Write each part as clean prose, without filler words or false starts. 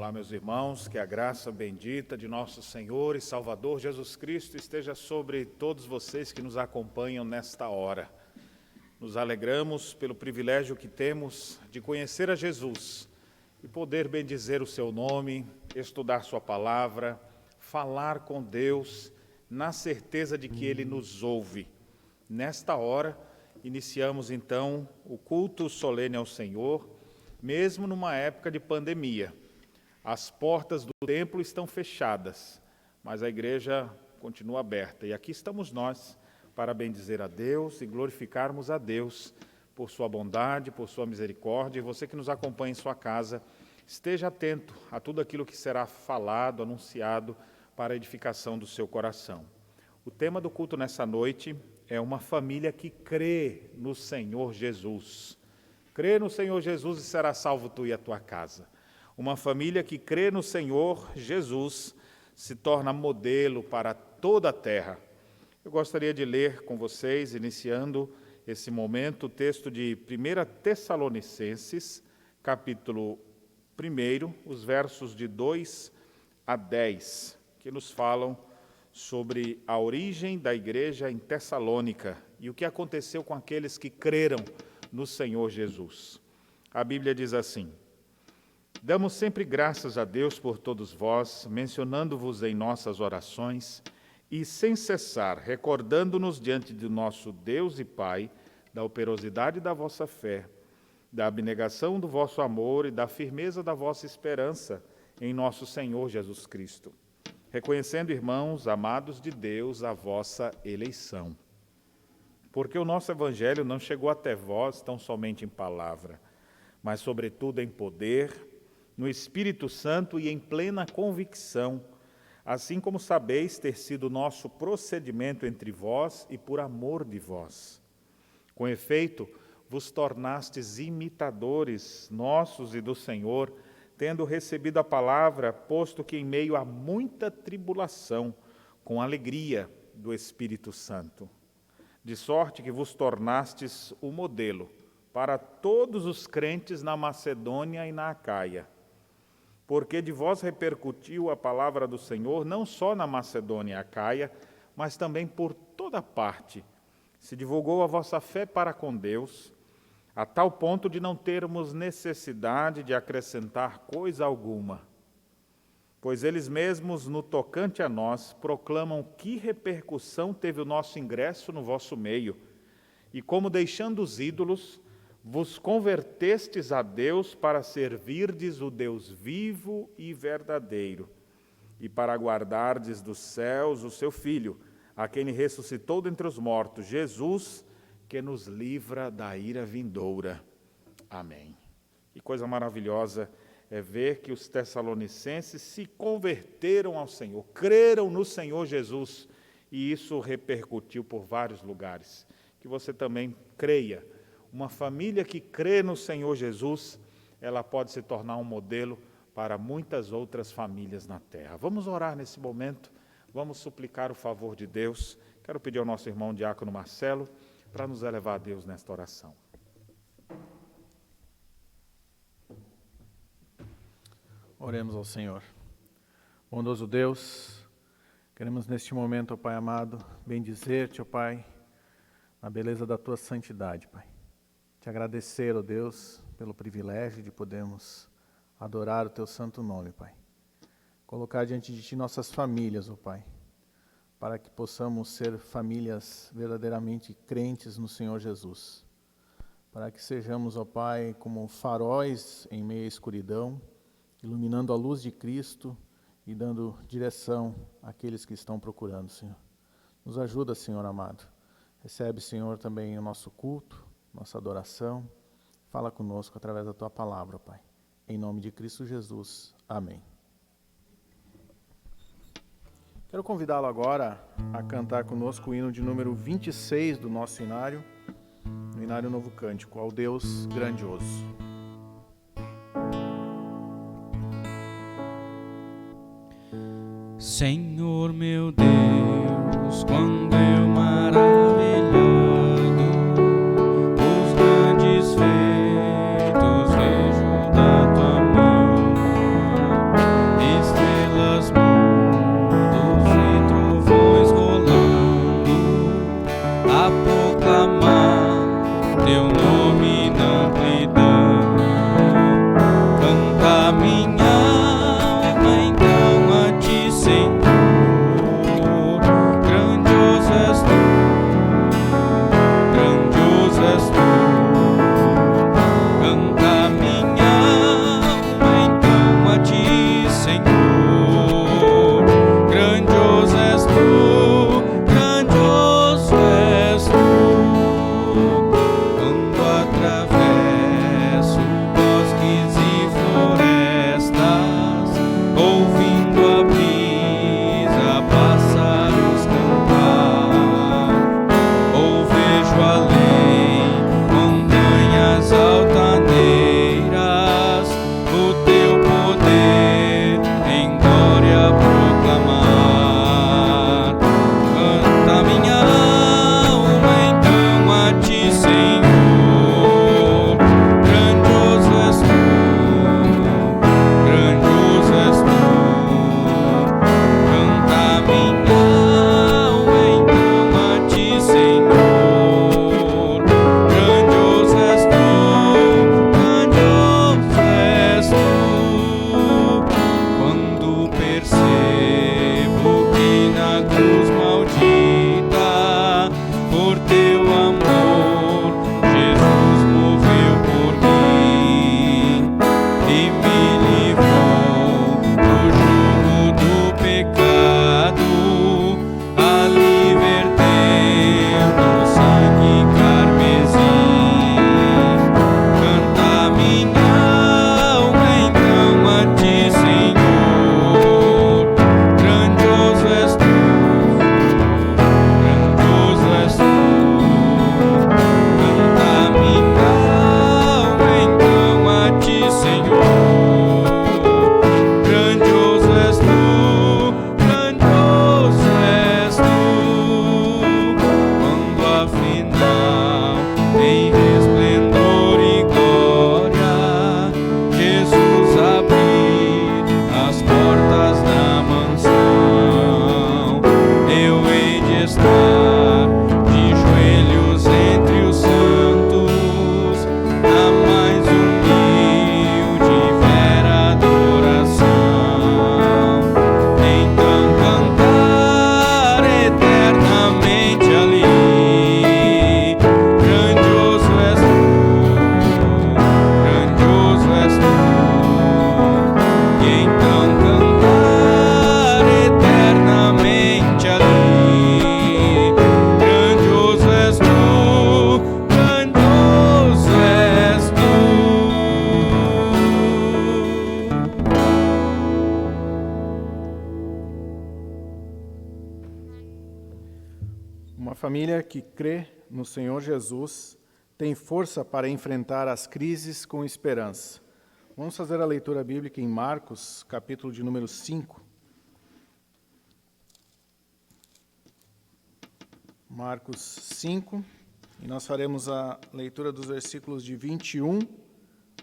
Olá, meus irmãos, que a graça bendita de nosso Senhor e Salvador Jesus Cristo esteja sobre todos vocês que nos acompanham nesta hora. Nos alegramos pelo privilégio que temos de conhecer a Jesus e poder bendizer o seu nome, estudar sua palavra, falar com Deus, na certeza de que Ele nos ouve. Nesta hora, iniciamos então o culto solene ao Senhor, mesmo numa época de pandemia. As portas do templo estão fechadas, mas a igreja continua aberta. E aqui estamos nós para bendizer a Deus e glorificarmos a Deus por sua bondade, por sua misericórdia. E você que nos acompanha em sua casa, esteja atento a tudo aquilo que será falado, anunciado para a edificação do seu coração. O tema do culto nessa noite é uma família que crê no Senhor Jesus. Crê no Senhor Jesus e será salvo tu e a tua casa. Uma família que crê no Senhor Jesus se torna modelo para toda a terra. Eu gostaria de ler com vocês, iniciando esse momento, o texto de 1 Tessalonicenses, capítulo 1, os versos de 2 a 10, que nos falam sobre a origem da igreja em Tessalônica e o que aconteceu com aqueles que creram no Senhor Jesus. A Bíblia diz assim: Damos sempre graças a Deus por todos vós, mencionando-vos em nossas orações e, sem cessar, recordando-nos diante do nosso Deus e Pai da operosidade da vossa fé, da abnegação do vosso amor e da firmeza da vossa esperança em nosso Senhor Jesus Cristo. reconhecendo, irmãos, amados de Deus, a vossa eleição. Porque o nosso evangelho não chegou até vós tão somente em palavra, mas sobretudo em poder, no Espírito Santo e em plena convicção, assim como sabeis ter sido nosso procedimento entre vós e por amor de vós. Com efeito, vos tornastes imitadores nossos e do Senhor, tendo recebido a palavra, posto que em meio a muita tribulação, com alegria do Espírito Santo. De sorte que vos tornastes o modelo para todos os crentes na Macedônia e na Acaia. Porque de vós repercutiu a palavra do Senhor, não só na Macedônia e Acaia, mas também por toda parte. Se divulgou a vossa fé para com Deus, a tal ponto de não termos necessidade de acrescentar coisa alguma. Pois eles mesmos, no tocante a nós, proclamam que repercussão teve o nosso ingresso no vosso meio, e como deixando os ídolos, vos convertestes a Deus para servirdes o Deus vivo e verdadeiro, e para aguardardes dos céus o seu Filho, a quem ressuscitou dentre os mortos, Jesus, que nos livra da ira vindoura. Amém. Que coisa maravilhosa é ver que os tessalonicenses se converteram ao Senhor, creram no Senhor Jesus, e isso repercutiu por vários lugares. Que você também creia. Uma família que crê no Senhor Jesus, ela pode se tornar um modelo para muitas outras famílias na terra. Vamos orar nesse momento, vamos suplicar o favor de Deus. Quero pedir ao nosso irmão diácono Marcelo para nos elevar a Deus nesta oração. Oremos ao Senhor. Bondoso Deus, queremos neste momento, ó Pai amado, bendizer-te, ó Pai, na beleza da Tua santidade, Pai. Te agradecer, ó Deus, pelo privilégio de podermos adorar o Teu santo nome, Pai. Colocar diante de Ti nossas famílias, ó Pai, para que possamos ser famílias verdadeiramente crentes no Senhor Jesus. Para que sejamos, ó Pai, como faróis em meio à escuridão, iluminando a luz de Cristo e dando direção àqueles que estão procurando, Senhor. Nos ajuda, Senhor amado. Recebe, Senhor, também o nosso culto, nossa adoração. Fala conosco através da Tua palavra, Pai. Em nome de Cristo Jesus. Amém. Quero convidá-lo agora a cantar conosco o hino de número 26 do nosso hinário, o hinário Novo Cântico, ao Deus Grandioso. Senhor meu Deus, quando eu maravilhado os grandes feitos vejo da tua mão, estrelas, mundos e trovões rolando, a proclamar teu nome na amplidão, canta minha alma então a ti, Senhor, grandioso és família que crê no Senhor Jesus tem força para enfrentar as crises com esperança. Vamos fazer a leitura bíblica em Marcos, capítulo de número 5. Marcos 5, e nós faremos a leitura dos versículos de 21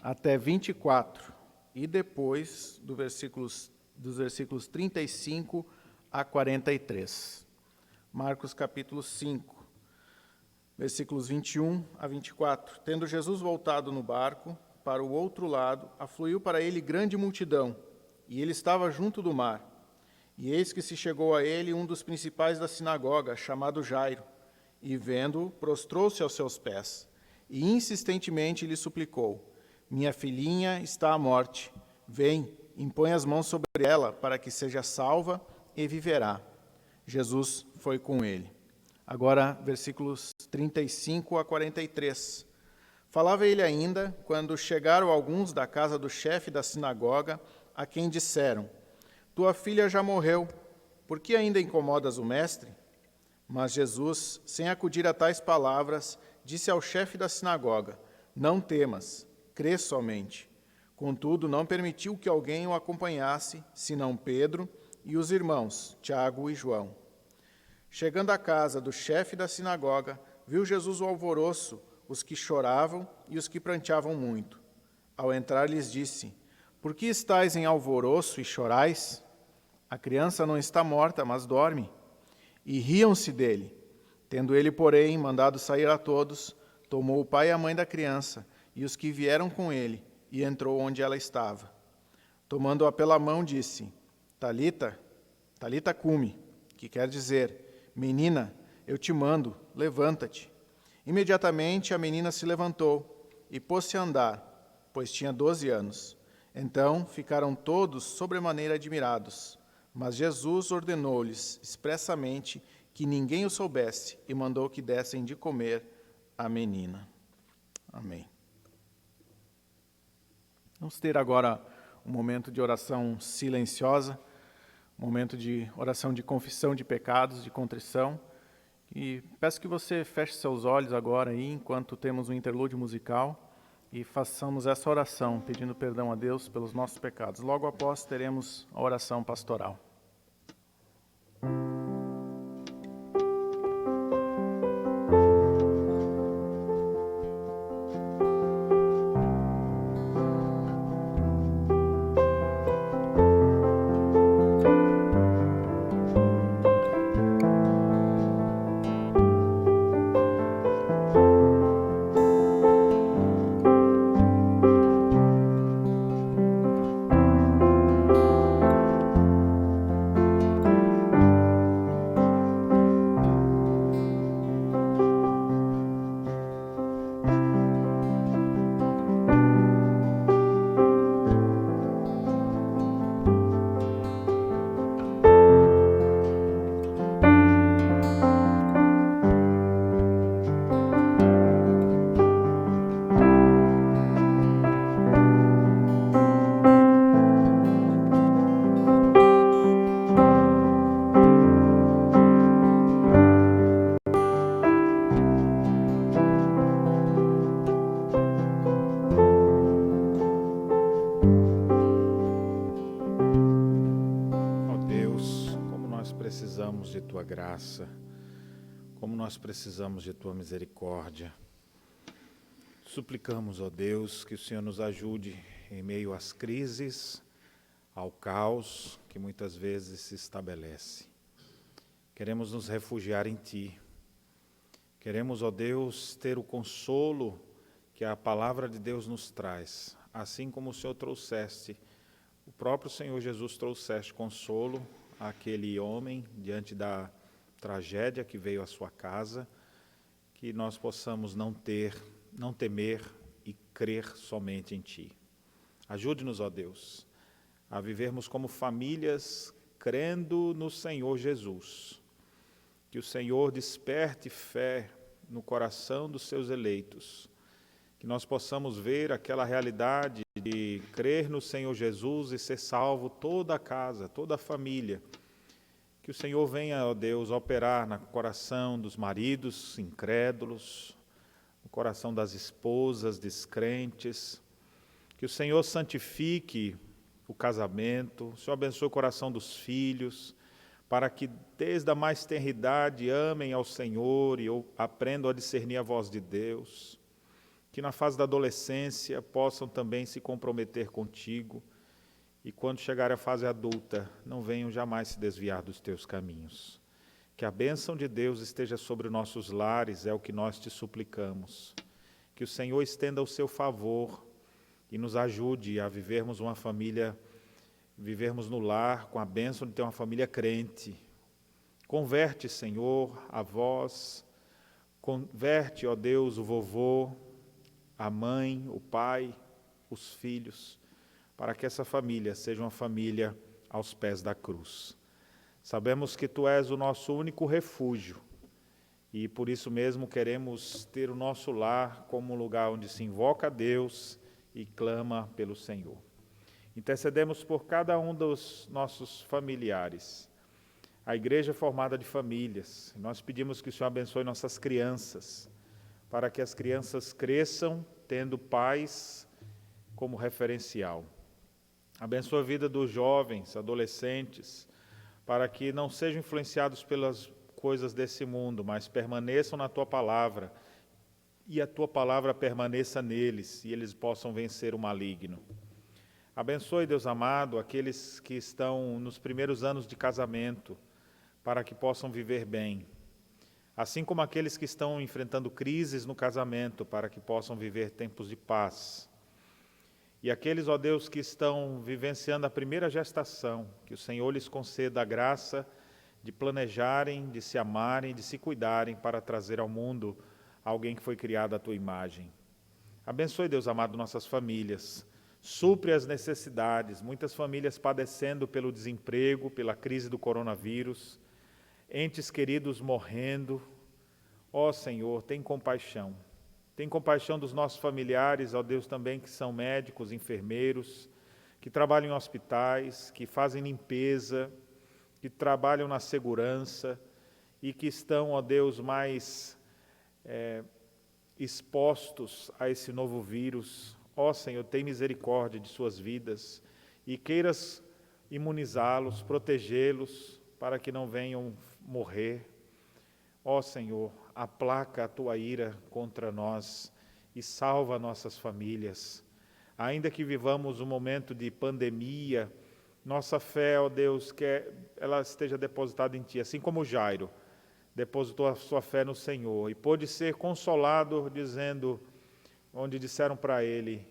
até 24, e depois dos versículos 35 a 43. Marcos capítulo 5, versículos 21 a 24. Tendo Jesus voltado no barco para o outro lado, afluiu para ele grande multidão, e ele estava junto do mar. E eis que se chegou a ele um dos principais da sinagoga, chamado Jairo, e vendo-o, prostrou-se aos seus pés, e insistentemente lhe suplicou: minha filhinha está à morte, vem, impõe as mãos sobre ela, para que seja salva e viverá. Jesus foi com ele. Agora, versículos 35 a 43. Falava ele ainda, quando chegaram alguns da casa do chefe da sinagoga, a quem disseram: tua filha já morreu, por que ainda incomodas o mestre? Mas Jesus, sem acudir a tais palavras, disse ao chefe da sinagoga: não temas, crê somente. Contudo, não permitiu que alguém o acompanhasse, senão Pedro e os irmãos, Tiago e João. Chegando à casa do chefe da sinagoga, viu Jesus o alvoroço, os que choravam e os que pranteavam muito. Ao entrar, lhes disse: por que estáis em alvoroço e chorais? A criança não está morta, mas dorme. E riam-se dele. Tendo ele, porém, mandado sair a todos, tomou o pai e a mãe da criança e os que vieram com ele, e entrou onde ela estava. Tomando-a pela mão, disse: Talita, Talita cumi, que quer dizer: menina, eu te mando, levanta-te. Imediatamente a menina se levantou e pôs-se a andar, pois tinha 12 anos. Então ficaram todos sobremaneira admirados. Mas Jesus ordenou-lhes expressamente que ninguém o soubesse e mandou que dessem de comer à menina. Amém. Vamos ter agora um momento de oração silenciosa, um momento de oração de confissão de pecados, de contrição. E peço que você feche seus olhos agora aí, enquanto temos um interlúdio musical, e façamos essa oração, pedindo perdão a Deus pelos nossos pecados. Logo após teremos a oração pastoral. De tua graça, como nós precisamos de tua misericórdia. Suplicamos, ó Deus, que o Senhor nos ajude em meio às crises, ao caos que muitas vezes se estabelece. Queremos nos refugiar em ti. Queremos, ó Deus, ter o consolo que a palavra de Deus nos traz, assim como o Senhor trouxeste, o próprio Senhor Jesus trouxeste consolo àquele homem diante da tragédia que veio à sua casa, que nós possamos não temer e crer somente em ti. Ajude-nos, ó Deus, a vivermos como famílias crendo no Senhor Jesus. Que o Senhor desperte fé no coração dos seus eleitos. Que nós possamos ver aquela realidade de crer no Senhor Jesus e ser salvo toda a casa, toda a família. Que o Senhor venha, ó Deus, operar no coração dos maridos incrédulos, no coração das esposas descrentes. Que o Senhor santifique o casamento, o Senhor abençoe o coração dos filhos, para que desde a mais tenra idade amem ao Senhor e aprendam a discernir a voz de Deus. Que na fase da adolescência possam também se comprometer contigo e quando chegarem à fase adulta não venham jamais se desviar dos teus caminhos. Que a bênção de Deus esteja sobre nossos lares, é o que nós te suplicamos. Que o Senhor estenda o seu favor e nos ajude a vivermos uma família, vivermos no lar com a bênção de ter uma família crente. Converte, Senhor, avós, converte, ó Deus, o vovô, a mãe, o pai, os filhos, para que essa família seja uma família aos pés da cruz. Sabemos que Tu és o nosso único refúgio e por isso mesmo queremos ter o nosso lar como um lugar onde se invoca a Deus e clama pelo Senhor. Intercedemos por cada um dos nossos familiares. A igreja é formada de famílias. Nós pedimos que o Senhor abençoe nossas crianças, para que as crianças cresçam tendo pais como referencial. Abençoa a vida dos jovens, adolescentes, para que não sejam influenciados pelas coisas desse mundo, mas permaneçam na Tua palavra, e a Tua palavra permaneça neles, e eles possam vencer o maligno. Abençoe, Deus amado, aqueles que estão nos primeiros anos de casamento, para que possam viver bem. Assim como aqueles que estão enfrentando crises no casamento, para que possam viver tempos de paz. E aqueles, ó Deus, que estão vivenciando a primeira gestação, que o Senhor lhes conceda a graça de planejarem, de se amarem, de se cuidarem para trazer ao mundo alguém que foi criado à Tua imagem. Abençoe, Deus amado, nossas famílias. Supre as necessidades, muitas famílias padecendo pelo desemprego, pela crise do coronavírus, entes queridos morrendo. Ó Senhor, tem compaixão. Tem compaixão dos nossos familiares, ó Deus, também que são médicos, enfermeiros, que trabalham em hospitais, que fazem limpeza, que trabalham na segurança e que estão, ó Deus, mais expostos a esse novo vírus. Ó Senhor, tem misericórdia de suas vidas e queiras imunizá-los, protegê-los, para que não venham morrer. Ó Senhor, aplaca a Tua ira contra nós e salva nossas famílias. Ainda que vivamos um momento de pandemia, nossa fé, ó Deus, que ela esteja depositada em Ti, assim como Jairo depositou a sua fé no Senhor e pôde ser consolado dizendo, onde disseram para ele,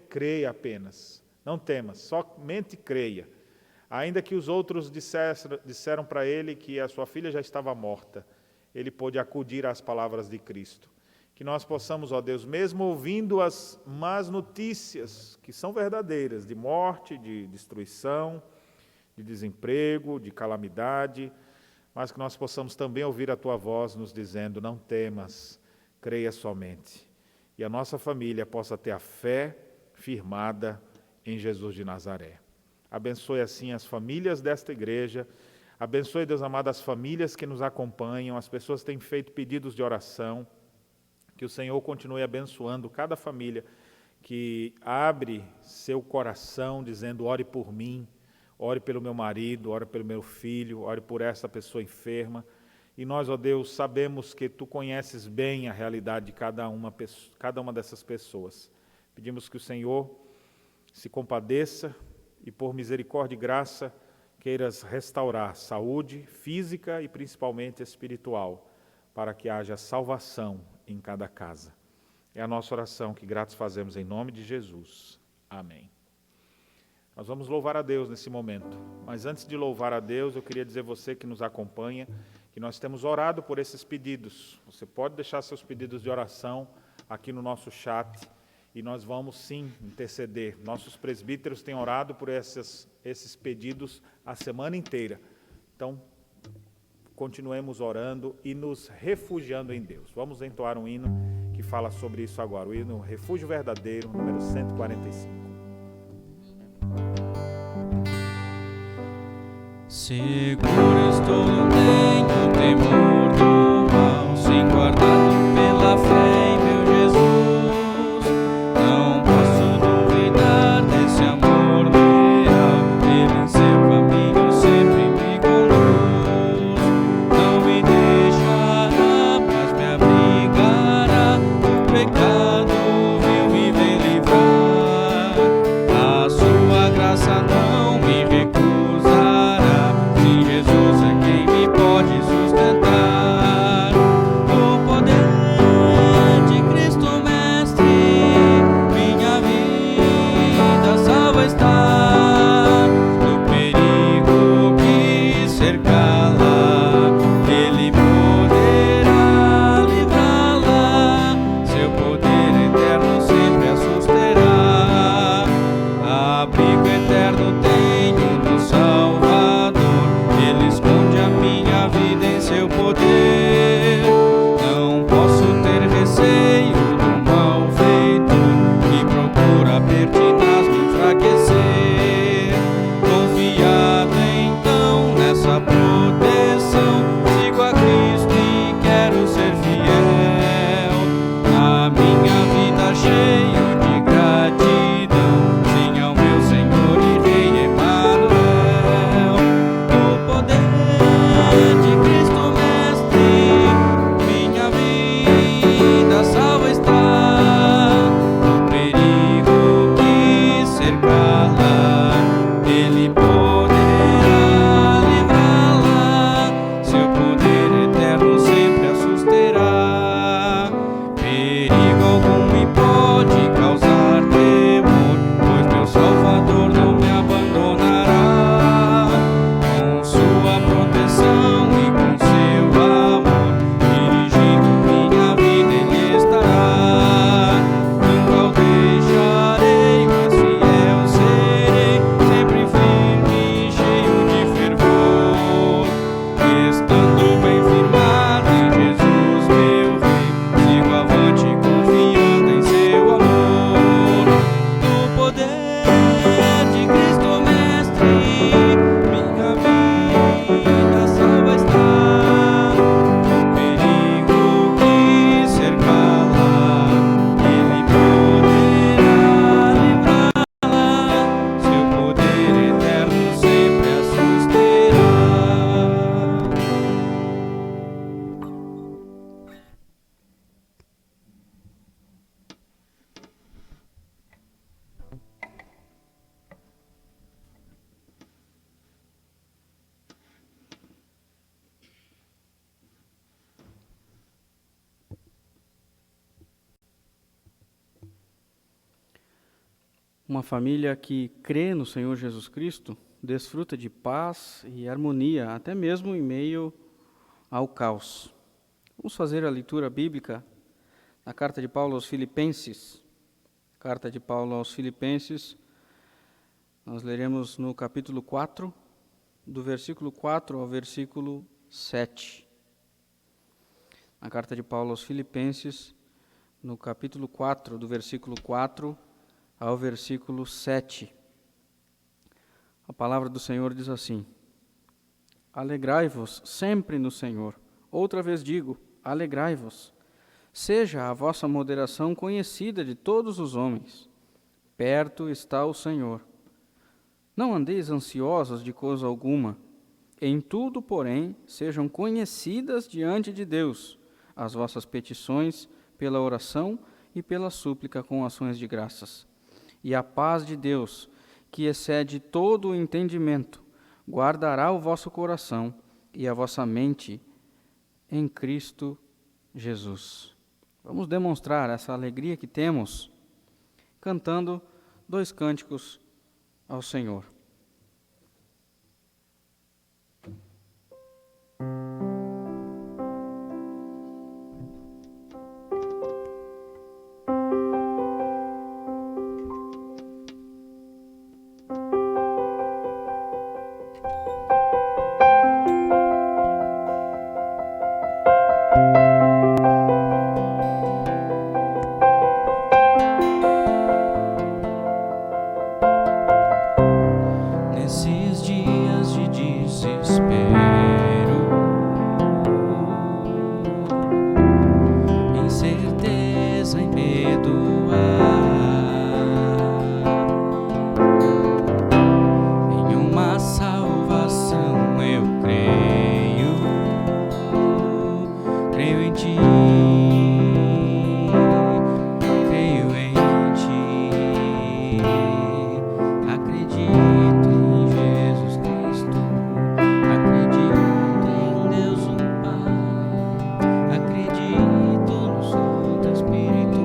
creia apenas, não temas, somente creia. Ainda que os outros disseram para ele que a sua filha já estava morta, ele pôde acudir às palavras de Cristo. Que nós possamos, ó Deus, mesmo ouvindo as más notícias, que são verdadeiras, de morte, de destruição, de desemprego, de calamidade, mas que nós possamos também ouvir a Tua voz nos dizendo, não temas, creia somente. E a nossa família possa ter a fé firmada em Jesus de Nazaré. Abençoe assim as famílias desta igreja, abençoe, Deus amado, as famílias que nos acompanham, as pessoas que têm feito pedidos de oração, que o Senhor continue abençoando cada família que abre seu coração dizendo, ore por mim, ore pelo meu marido, ore pelo meu filho, ore por essa pessoa enferma. E nós, ó Deus, sabemos que Tu conheces bem a realidade de cada uma dessas pessoas. Pedimos que o Senhor se compadeça e, por misericórdia e graça, queiras restaurar saúde física e principalmente espiritual, para que haja salvação em cada casa. É a nossa oração que gratos fazemos em nome de Jesus. Amém. Nós vamos louvar a Deus nesse momento, mas antes de louvar a Deus, eu queria dizer a você que nos acompanha, que nós temos orado por esses pedidos. Você pode deixar seus pedidos de oração aqui no nosso chat, e nós vamos sim interceder. Nossos presbíteros têm orado por esses pedidos a semana inteira. Então, continuemos orando e nos refugiando em Deus. Vamos entoar um hino que fala sobre isso agora, o hino Refúgio Verdadeiro, número 145. Seguro estou, não tenho temor do mal, sim, guardado pela fé em meu Jesus. Não posso duvidar desse amor leal, Ele em seu caminho sempre me conduz. Não me deixará, mas me abrigará do pecado, vil me vem livrar. A sua graça não me recusará, sim, Jesus é quem me pode sustentar. No poder de Cristo Mestre, minha vida salva está. No perigo que cercá-la, Ele poderá livrá-la. Seu poder eterno sempre a susterá. Abrigo eterno tenho no Salvador, Ele esconde a minha vida em seu poder. Não posso ter receio do malfeitor que procura pertinaz me enfraquecer. Confiado então nessa proteção, sigo a Cristo e quero ser fiel. A minha vida cheio de gratidão, sim, ao meu Senhor e Rei Emanuel. No poder de Cristo Mestre, minha vida salva está. No perigo que cercá-la, Ele poderá livrá-la. Seu poder eterno sempre a susterá. Perigo algum me pode causar temor, pois meu Salvador não me abandonará. Com sua proteção e com seu amor, dirigindo minha vida Ele estará. Nunca o deixarei, mas fiel serei, sempre firme e cheio de fervor. Estando bem firmado em Jesus meu Rei, sigo avante confiando em seu amor. No poder de Cristo Mestre, minha vida salva está. No perigo que cercá-la, Ele poderá livrá-la. Seu poder eterno sempre a susterá. Uma família que crê no Senhor Jesus Cristo desfruta de paz e harmonia, até mesmo em meio ao caos. Vamos fazer a leitura bíblica na carta de Paulo aos Filipenses. Carta de Paulo aos Filipenses, nós leremos no capítulo 4, do versículo 4 ao versículo 7. Na carta de Paulo aos Filipenses, no capítulo 4, do versículo 4 ao versículo 7. A palavra do Senhor diz assim: Alegrai-vos sempre no Senhor. Outra vez digo, alegrai-vos. Seja a vossa moderação conhecida de todos os homens. Perto está o Senhor. Não andeis ansiosos de coisa alguma. Em tudo, porém, sejam conhecidas diante de Deus as vossas petições pela oração e pela súplica com ações de graças. E a paz de Deus, que excede todo o entendimento, guardará o vosso coração e a vossa mente em Cristo Jesus. Vamos demonstrar essa alegria que temos cantando 2 cânticos ao Senhor. Em uma salvação eu creio, creio em ti, creio em ti, acredito em Jesus Cristo, acredito em Deus o Pai, acredito no Santo Espírito,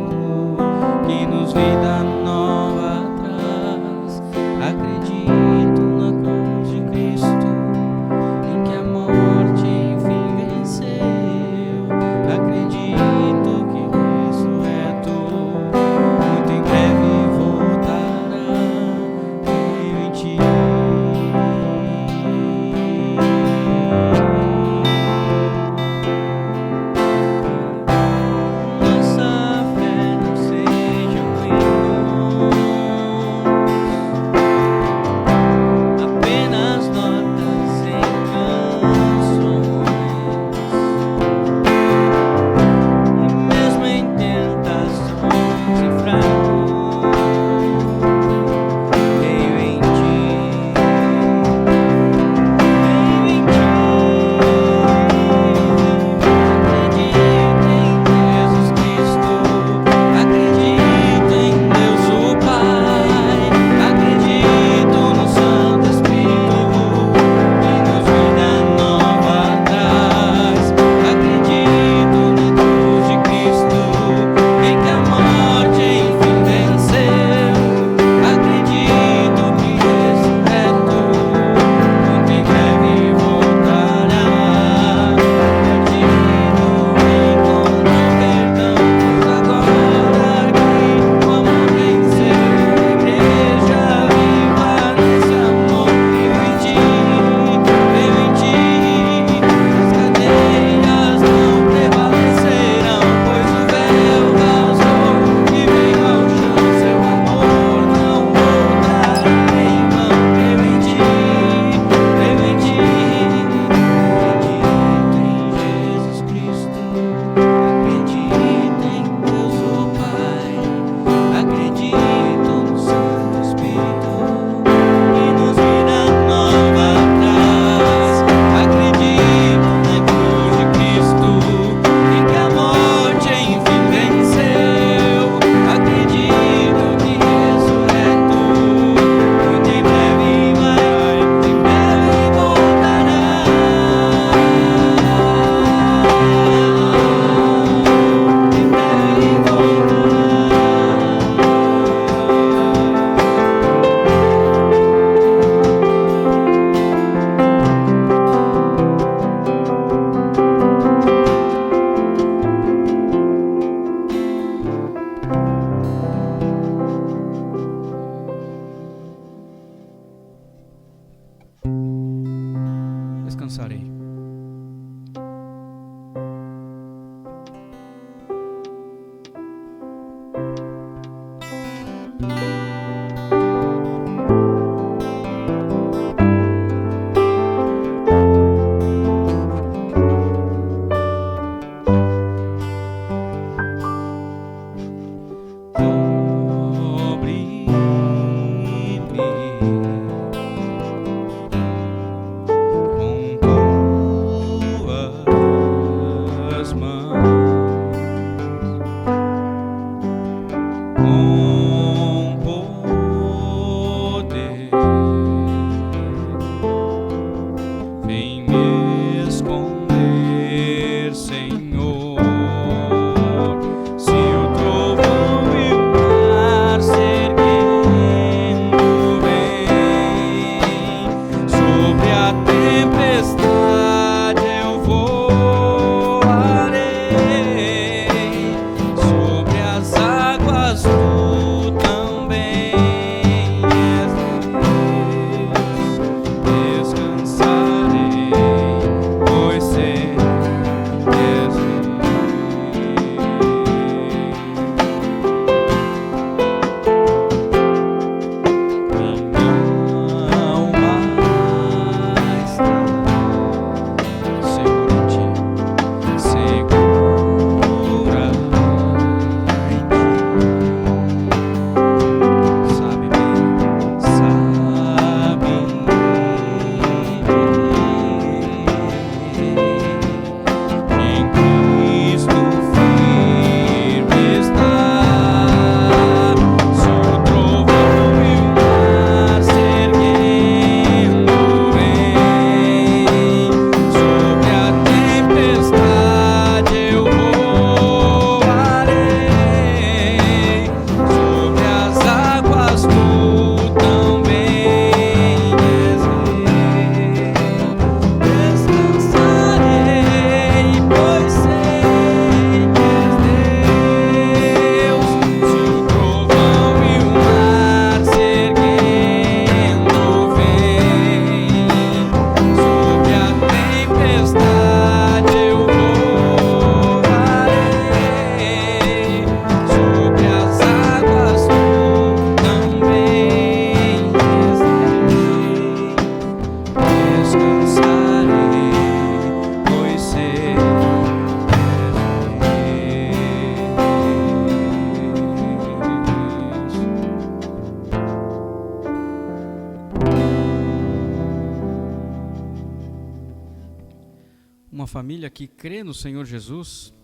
Uma família que crê no Senhor Jesus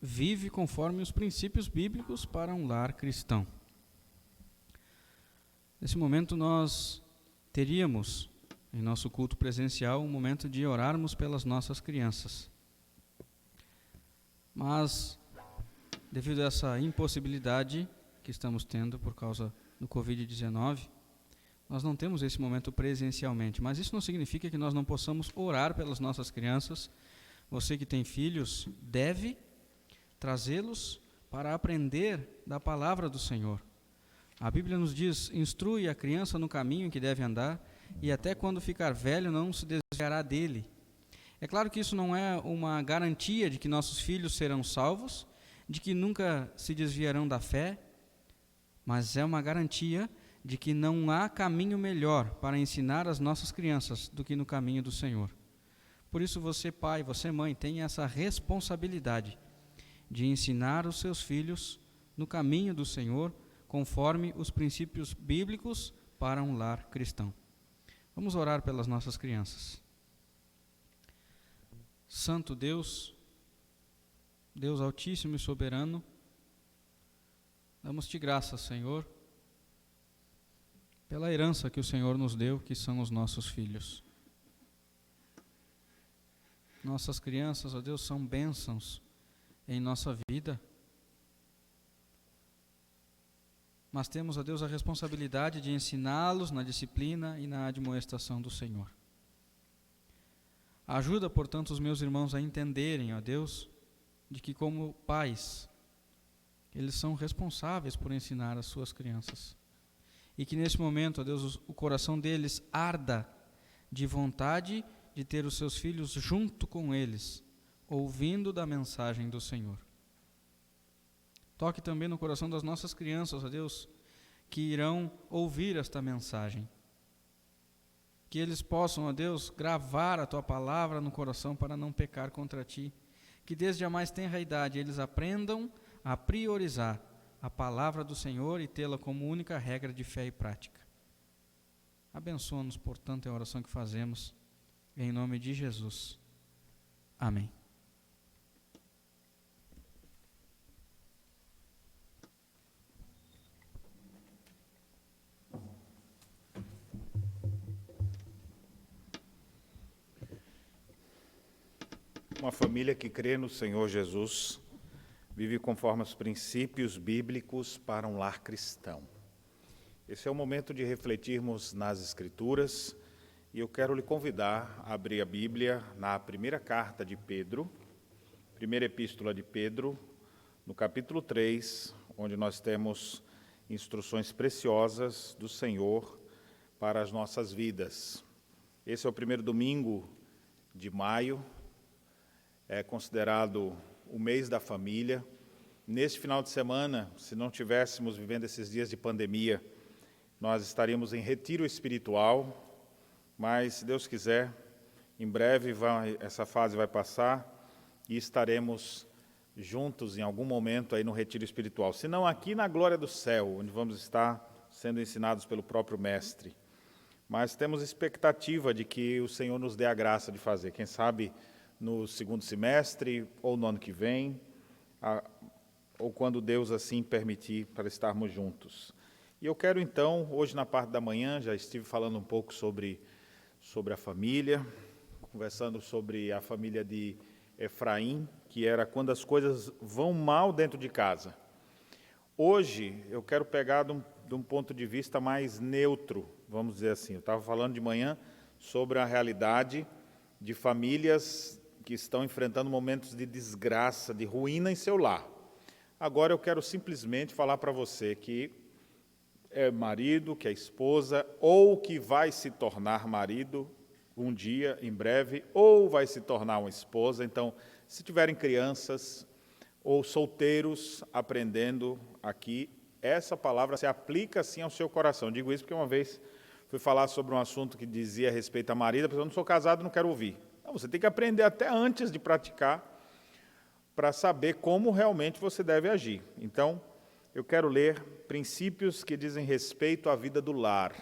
vive conforme os princípios bíblicos para um lar cristão. Nesse momento nós teríamos, em nosso culto presencial, um momento de orarmos pelas nossas crianças. Mas, devido a essa impossibilidade que estamos tendo por causa do Covid-19, nós não temos esse momento presencialmente, mas isso não significa que nós não possamos orar pelas nossas crianças. Você que tem filhos deve trazê-los para aprender da palavra do Senhor. A Bíblia nos diz: instrui a criança no caminho em que deve andar, e até quando ficar velho não se desviará dele. É claro que isso não é uma garantia de que nossos filhos serão salvos, de que nunca se desviarão da fé, mas é uma garantia de que não há caminho melhor para ensinar as nossas crianças do que no caminho do Senhor. Por isso você, pai, você, mãe, tem essa responsabilidade de ensinar os seus filhos no caminho do Senhor, conforme os princípios bíblicos para um lar cristão. Vamos orar pelas nossas crianças. Santo Deus, Deus Altíssimo e Soberano, damos-te graças, Senhor, pela herança que o Senhor nos deu, que são os nossos filhos. Nossas crianças, ó Deus, são bênçãos em nossa vida. Mas temos, ó Deus, a responsabilidade de ensiná-los na disciplina e na admoestação do Senhor. Ajuda, portanto, os meus irmãos a entenderem, ó Deus, de que como pais, eles são responsáveis por ensinar as suas crianças. E que nesse momento, ó Deus, o coração deles arda de vontade de ter os seus filhos junto com eles, ouvindo da mensagem do Senhor. Toque também no coração das nossas crianças, ó Deus, que irão ouvir esta mensagem. Que eles possam, ó Deus, gravar a Tua palavra no coração para não pecar contra Ti. Que desde a mais tenra idade eles aprendam a priorizar a palavra do Senhor e tê-la como única regra de fé e prática. Abençoa-nos, portanto, a oração que fazemos, em nome de Jesus. Amém. Uma família que crê no Senhor Jesus vive conforme os princípios bíblicos para um lar cristão. Esse é o momento de refletirmos nas Escrituras e eu quero lhe convidar a abrir a Bíblia na primeira carta de Pedro, primeira epístola de Pedro, no capítulo 3, onde nós temos instruções preciosas do Senhor para as nossas vidas. Esse é o primeiro domingo de maio, é considerado o mês da família. Neste final de semana, se não tivéssemos vivendo esses dias de pandemia, nós estaríamos em retiro espiritual, mas, se Deus quiser, em breve essa fase vai passar e estaremos juntos em algum momento aí no retiro espiritual. Se não aqui na glória do céu, onde vamos estar sendo ensinados pelo próprio Mestre. Mas temos expectativa de que o Senhor nos dê a graça de fazer. Quem sabe no segundo semestre, ou no ano que vem, ou quando Deus assim permitir, para estarmos juntos. E eu quero então, hoje na parte da manhã, já estive falando um pouco sobre a família, conversando sobre a família de Efraim, que era quando as coisas vão mal dentro de casa. Hoje eu quero pegar de um ponto de vista mais neutro, vamos dizer assim. Eu estava falando de manhã sobre a realidade de famílias que estão enfrentando momentos de desgraça, de ruína em seu lar. Agora eu quero simplesmente falar para você que é marido, que é esposa, ou que vai se tornar marido um dia, em breve, ou vai se tornar uma esposa. Então, se tiverem crianças ou solteiros aprendendo aqui, essa palavra se aplica assim ao seu coração. Eu digo isso porque uma vez fui falar sobre um assunto que dizia a respeito a marido, a pessoa: não sou casado, não quero ouvir. Não, você tem que aprender até antes de praticar, para saber como realmente você deve agir. Então, eu quero ler princípios que dizem respeito à vida do lar.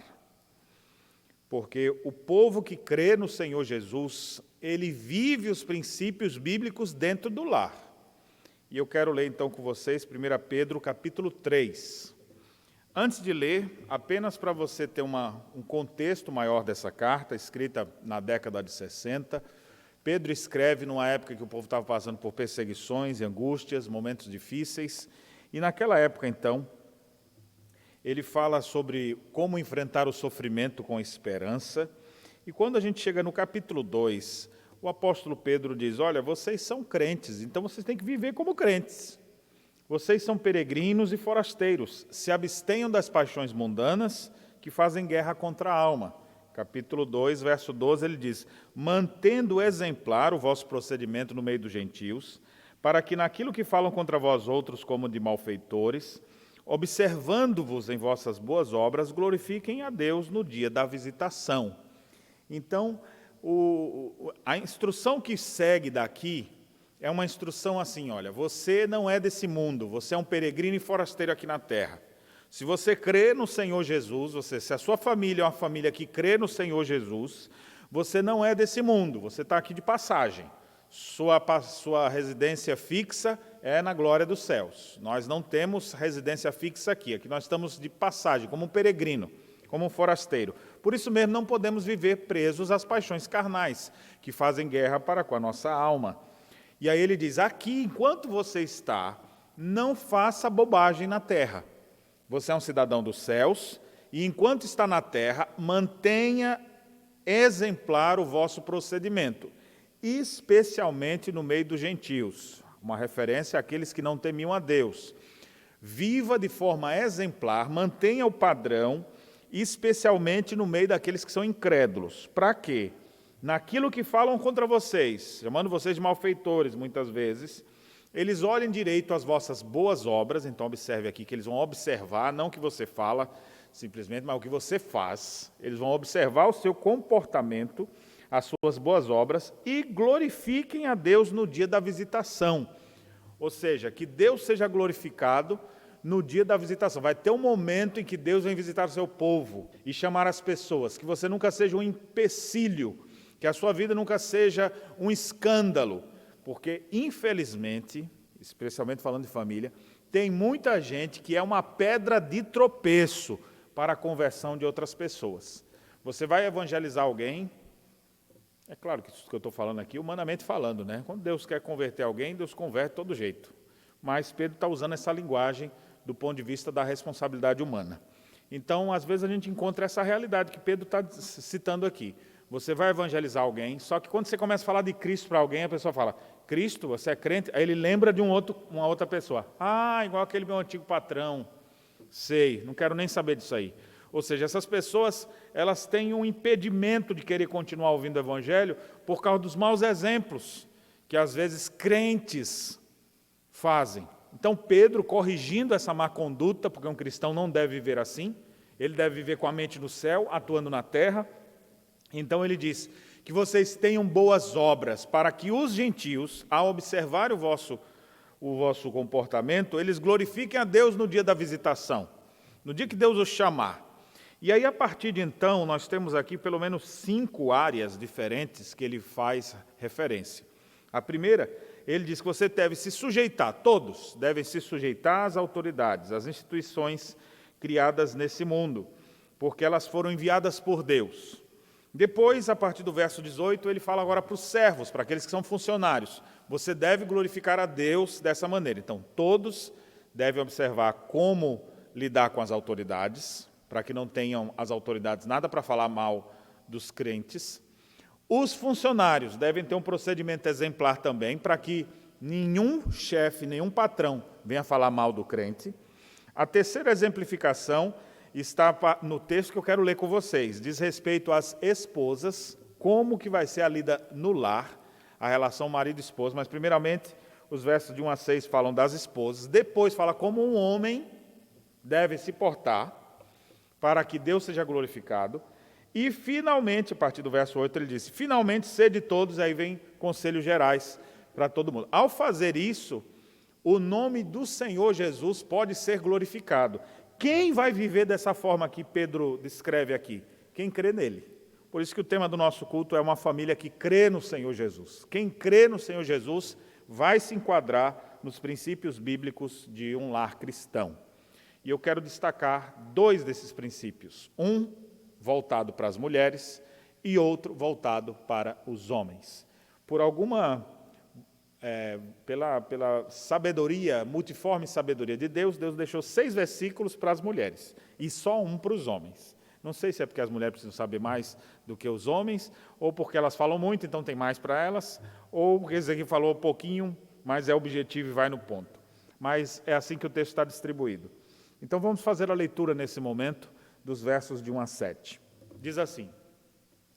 Porque o povo que crê no Senhor Jesus, ele vive os princípios bíblicos dentro do lar. E eu quero ler então com vocês 1 Pedro capítulo 3. Antes de ler, apenas para você ter um contexto maior dessa carta, escrita na década de 60, Pedro escreve numa época que o povo estava passando por perseguições e angústias, momentos difíceis, e naquela época, então, ele fala sobre como enfrentar o sofrimento com esperança, e quando a gente chega no capítulo 2, o apóstolo Pedro diz, olha, vocês são crentes, então vocês têm que viver como crentes. Vocês são peregrinos e forasteiros, se abstenham das paixões mundanas que fazem guerra contra a alma. Capítulo 2, verso 12, ele diz, mantendo exemplar o vosso procedimento no meio dos gentios, para que naquilo que falam contra vós outros como de malfeitores, observando-vos em vossas boas obras, glorifiquem a Deus no dia da visitação. Então, a instrução que segue daqui é uma instrução assim, olha, você não é desse mundo, você é um peregrino e forasteiro aqui na terra. Se você crê no Senhor Jesus, se a sua família é uma família que crê no Senhor Jesus, você não é desse mundo, você está aqui de passagem. Sua residência fixa é na glória dos céus. Nós não temos residência fixa aqui nós estamos de passagem, como um peregrino, como um forasteiro. Por isso mesmo não podemos viver presos às paixões carnais, que fazem guerra para com a nossa alma. E aí ele diz, aqui, enquanto você está, não faça bobagem na terra. Você é um cidadão dos céus, e enquanto está na terra, mantenha exemplar o vosso procedimento, especialmente no meio dos gentios, uma referência àqueles que não temiam a Deus. Viva de forma exemplar, mantenha o padrão, especialmente no meio daqueles que são incrédulos. Para quê? Naquilo que falam contra vocês, chamando vocês de malfeitores, muitas vezes, eles olhem direito as vossas boas obras, então observe aqui que eles vão observar, não o que você fala, simplesmente, mas o que você faz. Eles vão observar o seu comportamento, as suas boas obras, e glorifiquem a Deus no dia da visitação. Ou seja, que Deus seja glorificado no dia da visitação. Vai ter um momento em que Deus vem visitar o seu povo e chamar as pessoas, que você nunca seja um empecilho, que a sua vida nunca seja um escândalo, porque, infelizmente, especialmente falando de família, tem muita gente que é uma pedra de tropeço para a conversão de outras pessoas. Você vai evangelizar alguém, é claro que isso que eu estou falando aqui, humanamente falando, né? Quando Deus quer converter alguém, Deus converte de todo jeito. Mas Pedro está usando essa linguagem do ponto de vista da responsabilidade humana. Então, às vezes, a gente encontra essa realidade que Pedro está citando aqui. Você vai evangelizar alguém, só que quando você começa a falar de Cristo para alguém, a pessoa fala, Cristo, você é crente? Aí ele lembra de uma outra pessoa. Ah, igual aquele meu antigo patrão. Sei, não quero nem saber disso aí. Ou seja, essas pessoas, elas têm um impedimento de querer continuar ouvindo o Evangelho por causa dos maus exemplos que, às vezes, crentes fazem. Então, Pedro, corrigindo essa má conduta, porque um cristão não deve viver assim, ele deve viver com a mente no céu, atuando na terra. Então ele diz que vocês tenham boas obras, para que os gentios, ao observar o vosso comportamento, eles glorifiquem a Deus no dia da visitação, no dia que Deus os chamar. E aí, a partir de então, nós temos aqui pelo menos 5 áreas diferentes que ele faz referência. A primeira, ele diz que você deve se sujeitar, todos devem se sujeitar às autoridades, às instituições criadas nesse mundo, porque elas foram enviadas por Deus. Depois, a partir do verso 18, ele fala agora para os servos, para aqueles que são funcionários. Você deve glorificar a Deus dessa maneira. Então, todos devem observar como lidar com as autoridades, para que não tenham as autoridades nada para falar mal dos crentes. Os funcionários devem ter um procedimento exemplar também, para que nenhum chefe, nenhum patrão venha falar mal do crente. A terceira exemplificação está no texto que eu quero ler com vocês. Diz respeito às esposas, como que vai ser a lida no lar, a relação marido e esposa. Mas, primeiramente, os versos de 1 a 6 falam das esposas. Depois fala como um homem deve se portar para que Deus seja glorificado. E, finalmente, a partir do verso 8, ele diz, finalmente, sede todos, aí vem conselhos gerais para todo mundo. Ao fazer isso, o nome do Senhor Jesus pode ser glorificado. Quem vai viver dessa forma que Pedro descreve aqui? Quem crê nele. Por isso que o tema do nosso culto é uma família que crê no Senhor Jesus. Quem crê no Senhor Jesus vai se enquadrar nos princípios bíblicos de um lar cristão. E eu quero destacar 2 desses princípios. Um voltado para as mulheres e outro voltado para os homens. Por alguma, pela sabedoria, multiforme sabedoria de Deus, Deus deixou 6 versículos para as mulheres e só um para os homens. Não sei se é porque as mulheres precisam saber mais do que os homens, ou porque elas falam muito, então tem mais para elas, ou porque esse aqui falou pouquinho, mas é objetivo e vai no ponto. Mas é assim que o texto está distribuído. Então vamos fazer a leitura nesse momento dos versos de 1 a 7. Diz assim: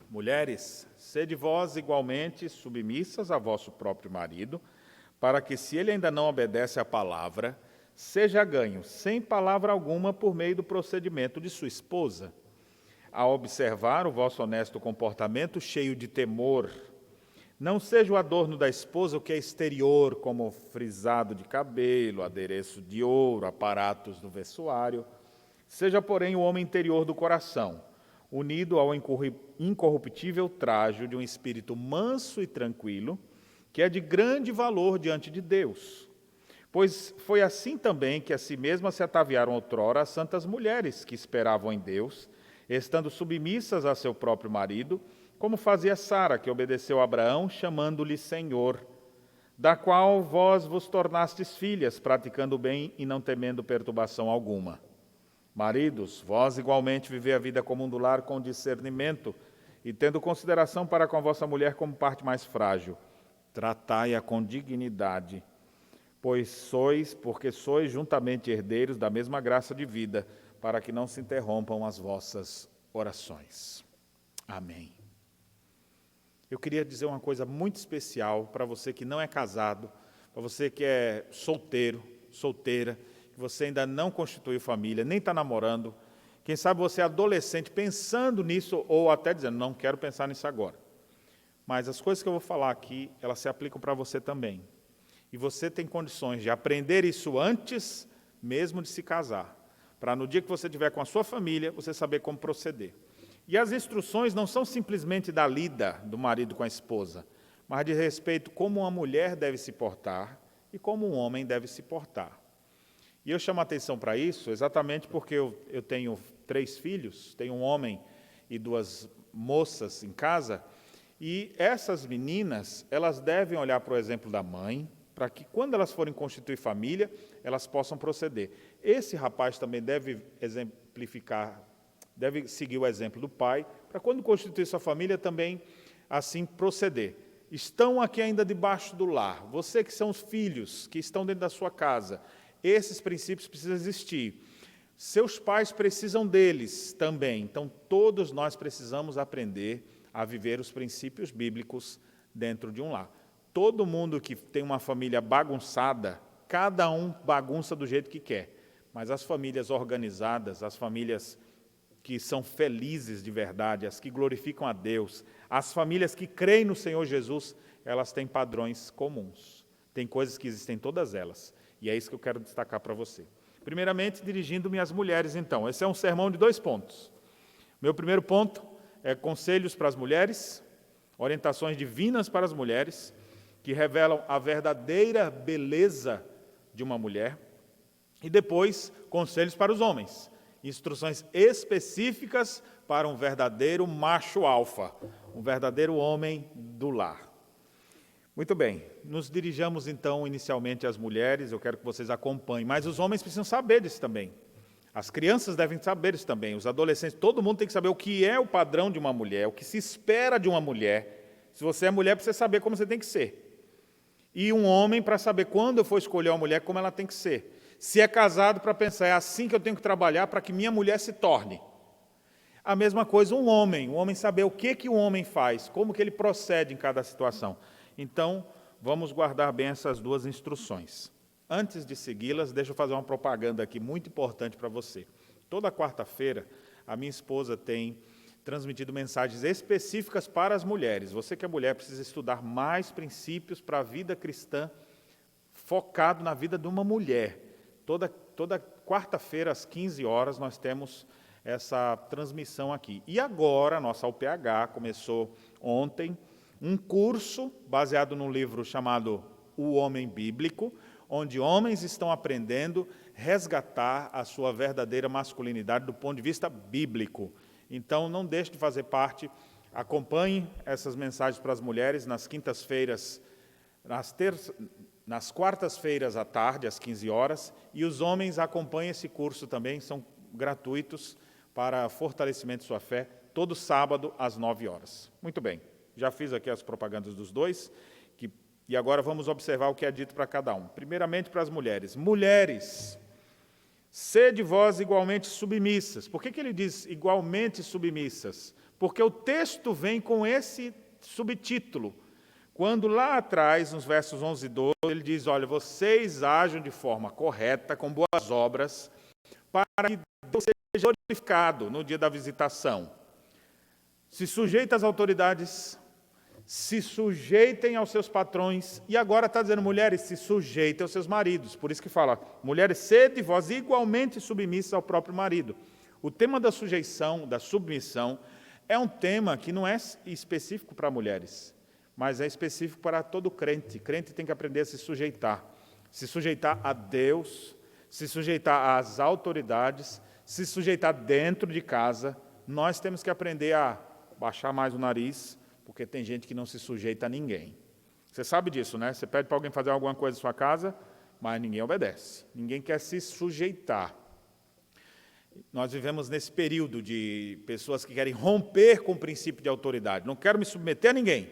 mulheres, sede vós igualmente submissas a vosso próprio marido, para que, se ele ainda não obedece à palavra, seja ganho, sem palavra alguma, por meio do procedimento de sua esposa, a observar o vosso honesto comportamento cheio de temor. Não seja o adorno da esposa o que é exterior, como frisado de cabelo, adereço de ouro, aparatos do vestuário. Seja, porém, o homem interior do coração, unido ao incorruptível trajo de um espírito manso e tranquilo, que é de grande valor diante de Deus. Pois foi assim também que a si mesmas se ataviaram outrora as santas mulheres que esperavam em Deus, estando submissas a seu próprio marido, como fazia Sara, que obedeceu a Abraão, chamando-lhe Senhor, da qual vós vos tornastes filhas, praticando o bem e não temendo perturbação alguma. Maridos, vós igualmente vivei a vida comum do lar com discernimento, e tendo consideração para com a vossa mulher como parte mais frágil. Tratai-a com dignidade, porque sois juntamente herdeiros da mesma graça de vida, para que não se interrompam as vossas orações. Amém. Eu queria dizer uma coisa muito especial para você que não é casado, para você que é solteiro, solteira, que você ainda não constituiu família, nem está namorando, quem sabe você é adolescente pensando nisso, ou até dizendo, não quero pensar nisso agora. Mas as coisas que eu vou falar aqui, elas se aplicam para você também. E você tem condições de aprender isso antes mesmo de se casar, para no dia que você estiver com a sua família, você saber como proceder. E as instruções não são simplesmente da lida do marido com a esposa, mas de respeito como uma mulher deve se portar e como um homem deve se portar. E eu chamo a atenção para isso exatamente porque eu tenho 3 filhos, tenho um homem e 2 moças em casa, e essas meninas, elas devem olhar para o exemplo da mãe, para que quando elas forem constituir família, elas possam proceder. Esse rapaz também deve seguir o exemplo do pai, para quando constituir sua família também assim proceder. Estão aqui ainda debaixo do lar, você que são os filhos, que estão dentro da sua casa, esses princípios precisam existir. Seus pais precisam deles também, então todos nós precisamos aprender a viver os princípios bíblicos dentro de um lar. Todo mundo que tem uma família bagunçada, cada um bagunça do jeito que quer, mas as famílias organizadas, as famílias que são felizes de verdade, as que glorificam a Deus, as famílias que creem no Senhor Jesus, elas têm padrões comuns. Tem coisas que existem todas elas, e é isso que eu quero destacar para você. Primeiramente, dirigindo-me às mulheres, então. Esse é um sermão de 2 pontos. Meu primeiro ponto é conselhos para as mulheres, orientações divinas para as mulheres, que revelam a verdadeira beleza de uma mulher. E depois, conselhos para os homens, instruções específicas para um verdadeiro macho alfa, um verdadeiro homem do lar. Muito bem, nos dirijamos então inicialmente às mulheres, eu quero que vocês acompanhem, mas os homens precisam saber disso também. As crianças devem saber isso também, os adolescentes, todo mundo tem que saber o que é o padrão de uma mulher, o que se espera de uma mulher. Se você é mulher, precisa saber como você tem que ser. E um homem para saber quando eu for escolher uma mulher, como ela tem que ser. Se é casado, para pensar, é assim que eu tenho que trabalhar para que minha mulher se torne. A mesma coisa um homem saber o que o homem faz, como que ele procede em cada situação. Então, vamos guardar bem essas 2 instruções. Antes de segui-las, deixa eu fazer uma propaganda aqui muito importante para você. Toda quarta-feira, a minha esposa tem transmitido mensagens específicas para as mulheres. Você que é mulher precisa estudar mais princípios para a vida cristã, focado na vida de uma mulher. Toda quarta-feira, às 15 horas, nós temos essa transmissão aqui. E agora, a nossa UPH começou ontem um curso baseado num livro chamado O Homem Bíblico, onde homens estão aprendendo a resgatar a sua verdadeira masculinidade do ponto de vista bíblico. Então, não deixe de fazer parte, acompanhe essas mensagens para as mulheres nas quintas-feiras, nas quartas-feiras à tarde, às 15 horas, e os homens acompanhem esse curso também, são gratuitos para fortalecimento de sua fé, todo sábado às 9 horas. Muito bem, já fiz aqui as propagandas dos dois, e agora vamos observar o que é dito para cada um. Primeiramente para as mulheres. Mulheres, sede vós igualmente submissas. Por que ele diz igualmente submissas? Porque o texto vem com esse subtítulo. Quando lá atrás, nos versos 11 e 12, ele diz, olha, vocês ajam de forma correta, com boas obras, para que Deus seja glorificado no dia da visitação. Se sujeita às autoridades, se sujeitem aos seus patrões, e agora está dizendo, mulheres, se sujeitem aos seus maridos. Por isso que fala, mulheres, sede vós igualmente submissas ao próprio marido. O tema da sujeição, da submissão, é um tema que não é específico para mulheres, mas é específico para todo crente. Crente tem que aprender a se sujeitar a Deus, se sujeitar às autoridades, se sujeitar dentro de casa. Nós temos que aprender a baixar mais o nariz, porque tem gente que não se sujeita a ninguém. Você sabe disso, né? Você pede para alguém fazer alguma coisa em sua casa, mas ninguém obedece. Ninguém quer se sujeitar. Nós vivemos nesse período de pessoas que querem romper com o princípio de autoridade. Não quero me submeter a ninguém.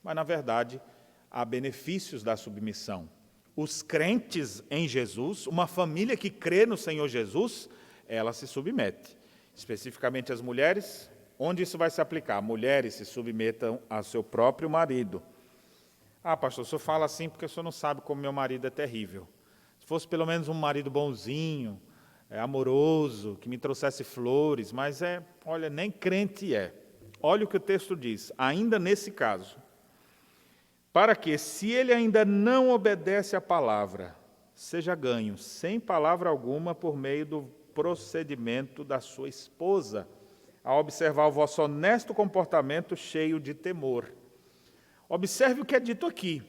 Mas, na verdade, há benefícios da submissão. Os crentes em Jesus, uma família que crê no Senhor Jesus, ela se submete. Especificamente as mulheres, onde isso vai se aplicar? Mulheres se submetam ao seu próprio marido. Ah, pastor, o senhor fala assim porque o senhor não sabe como meu marido é terrível. Se fosse pelo menos um marido bonzinho, amoroso, que me trouxesse flores, mas olha, nem crente é. Olha o que o texto diz, ainda nesse caso. Para que, se ele ainda não obedece à palavra, seja ganho, sem palavra alguma, por meio do procedimento da sua esposa, a observar o vosso honesto comportamento cheio de temor. Observe o que é dito aqui,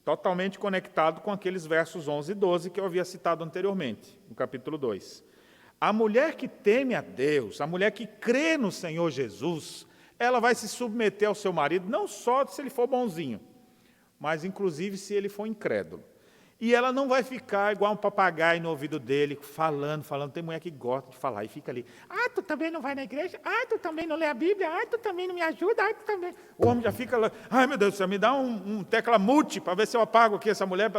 totalmente conectado com aqueles versos 11 e 12 que eu havia citado anteriormente, no capítulo 2. A mulher que teme a Deus, a mulher que crê no Senhor Jesus, ela vai se submeter ao seu marido, não só se ele for bonzinho, mas inclusive se ele for incrédulo. E ela não vai ficar igual um papagaio no ouvido dele, falando. Tem mulher que gosta de falar e fica ali. Ah, tu também não vai na igreja? Ah, tu também não lê a Bíblia? Ah, tu também não me ajuda? Ah, tu também... O homem já fica lá, ai meu Deus do céu, me dá um tecla mute para ver se eu apago aqui essa mulher,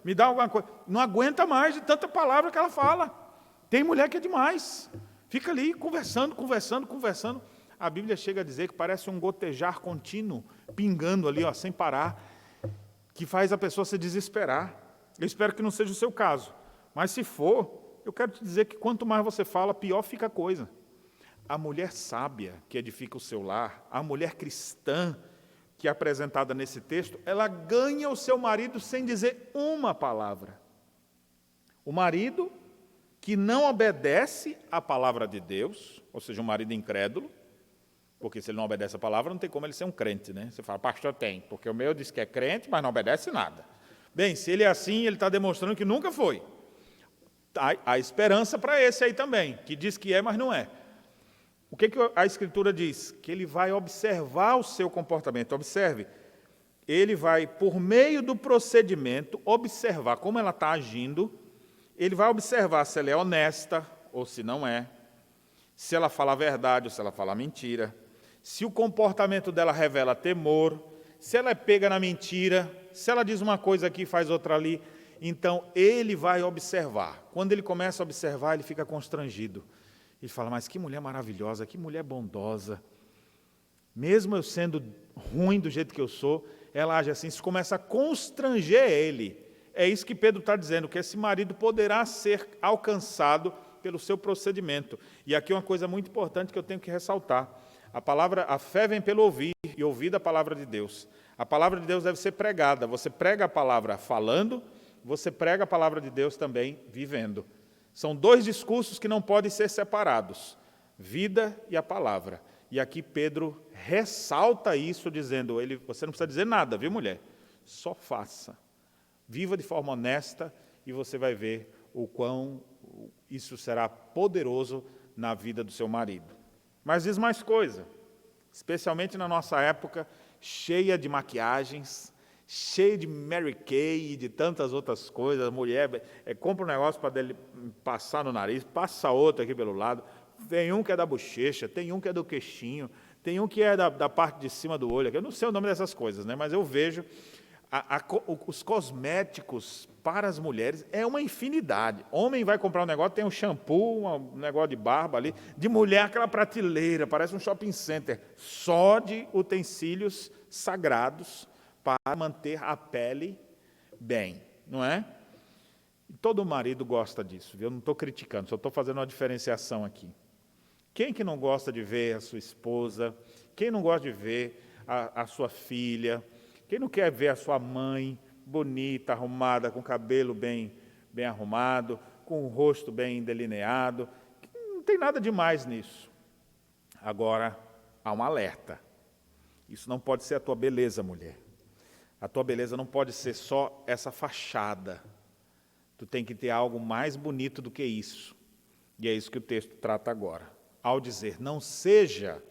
me dá alguma coisa. Não aguenta mais de tanta palavra que ela fala. Tem mulher que é demais. Fica ali conversando. A Bíblia chega a dizer que parece um gotejar contínuo, pingando ali, sem parar, que faz a pessoa se desesperar. Eu espero que não seja o seu caso, mas se for, eu quero te dizer que quanto mais você fala, pior fica a coisa. A mulher sábia que edifica o seu lar, a mulher cristã que é apresentada nesse texto, ela ganha o seu marido sem dizer uma palavra. O marido que não obedece à palavra de Deus, ou seja, um marido incrédulo, porque se ele não obedece a palavra, não tem como ele ser um crente, né? Você fala, pastor, tem, porque o meu diz que é crente, mas não obedece nada. Bem, se ele é assim, ele está demonstrando que nunca foi. Há esperança para esse aí também, que diz que é, mas não é. O que a Escritura diz? Que ele vai observar o seu comportamento. Observe, ele vai, por meio do procedimento, observar como ela está agindo, ele vai observar se ela é honesta ou se não é, se ela fala a verdade ou se ela fala mentira, se o comportamento dela revela temor, se ela é pega na mentira, se ela diz uma coisa aqui e faz outra ali. Então, ele vai observar. Quando ele começa a observar, ele fica constrangido. Ele fala, mas que mulher maravilhosa, que mulher bondosa. Mesmo eu sendo ruim do jeito que eu sou, ela age assim, isso começa a constranger ele. É isso que Pedro está dizendo, que esse marido poderá ser alcançado pelo seu procedimento. E aqui uma coisa muito importante que eu tenho que ressaltar. A fé vem pelo ouvir, e ouvir da palavra de Deus. A palavra de Deus deve ser pregada. Você prega a palavra falando, você prega a palavra de Deus também vivendo. São dois discursos que não podem ser separados. vida e a palavra. E aqui Pedro ressalta isso, dizendo, você não precisa dizer nada, viu, mulher? Só faça. Viva de forma honesta e você vai ver o quão isso será poderoso na vida do seu marido. Mas diz mais coisa, especialmente na nossa época, cheia de maquiagens, cheia de Mary Kay e de tantas outras coisas. A mulher compra um negócio para passar no nariz, passa outro aqui pelo lado, tem um que é da bochecha, tem um que é do queixinho, tem um que é da parte de cima do olho. Eu não sei o nome dessas coisas, né? Mas eu vejo os cosméticos para as mulheres é uma infinidade. Homem vai comprar um negócio, tem um shampoo, um negócio de barba ali. De mulher, aquela prateleira, parece um shopping center, só de utensílios sagrados para manter a pele bem, não é? E todo marido gosta disso, viu? Eu não estou criticando, só estou fazendo uma diferenciação aqui. Quem que não gosta de ver a sua esposa? Quem não gosta de ver a sua filha? Quem não quer ver a sua mãe bonita, arrumada, com o cabelo bem arrumado, com o rosto bem delineado? Não tem nada demais nisso. Agora, há um alerta. Isso não pode ser a tua beleza, mulher. A tua beleza não pode ser só essa fachada. Tu tem que ter algo mais bonito do que isso. E é isso que o texto trata agora. Ao dizer, não seja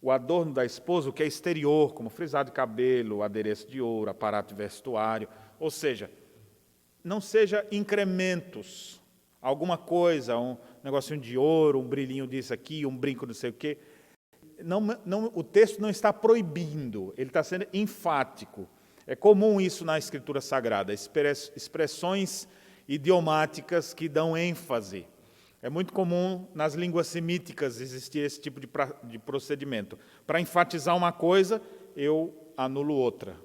o adorno da esposa o que é exterior, como frisado de cabelo, adereço de ouro, aparato de vestuário. Ou seja, não seja incrementos, alguma coisa, um negocinho de ouro, um brilhinho disso aqui, um brinco não sei o quê. O texto não está proibindo, ele está sendo enfático. É comum isso na Escritura Sagrada, expressões idiomáticas que dão ênfase. É muito comum nas línguas semíticas existir esse tipo de procedimento. Para enfatizar uma coisa, eu anulo outra.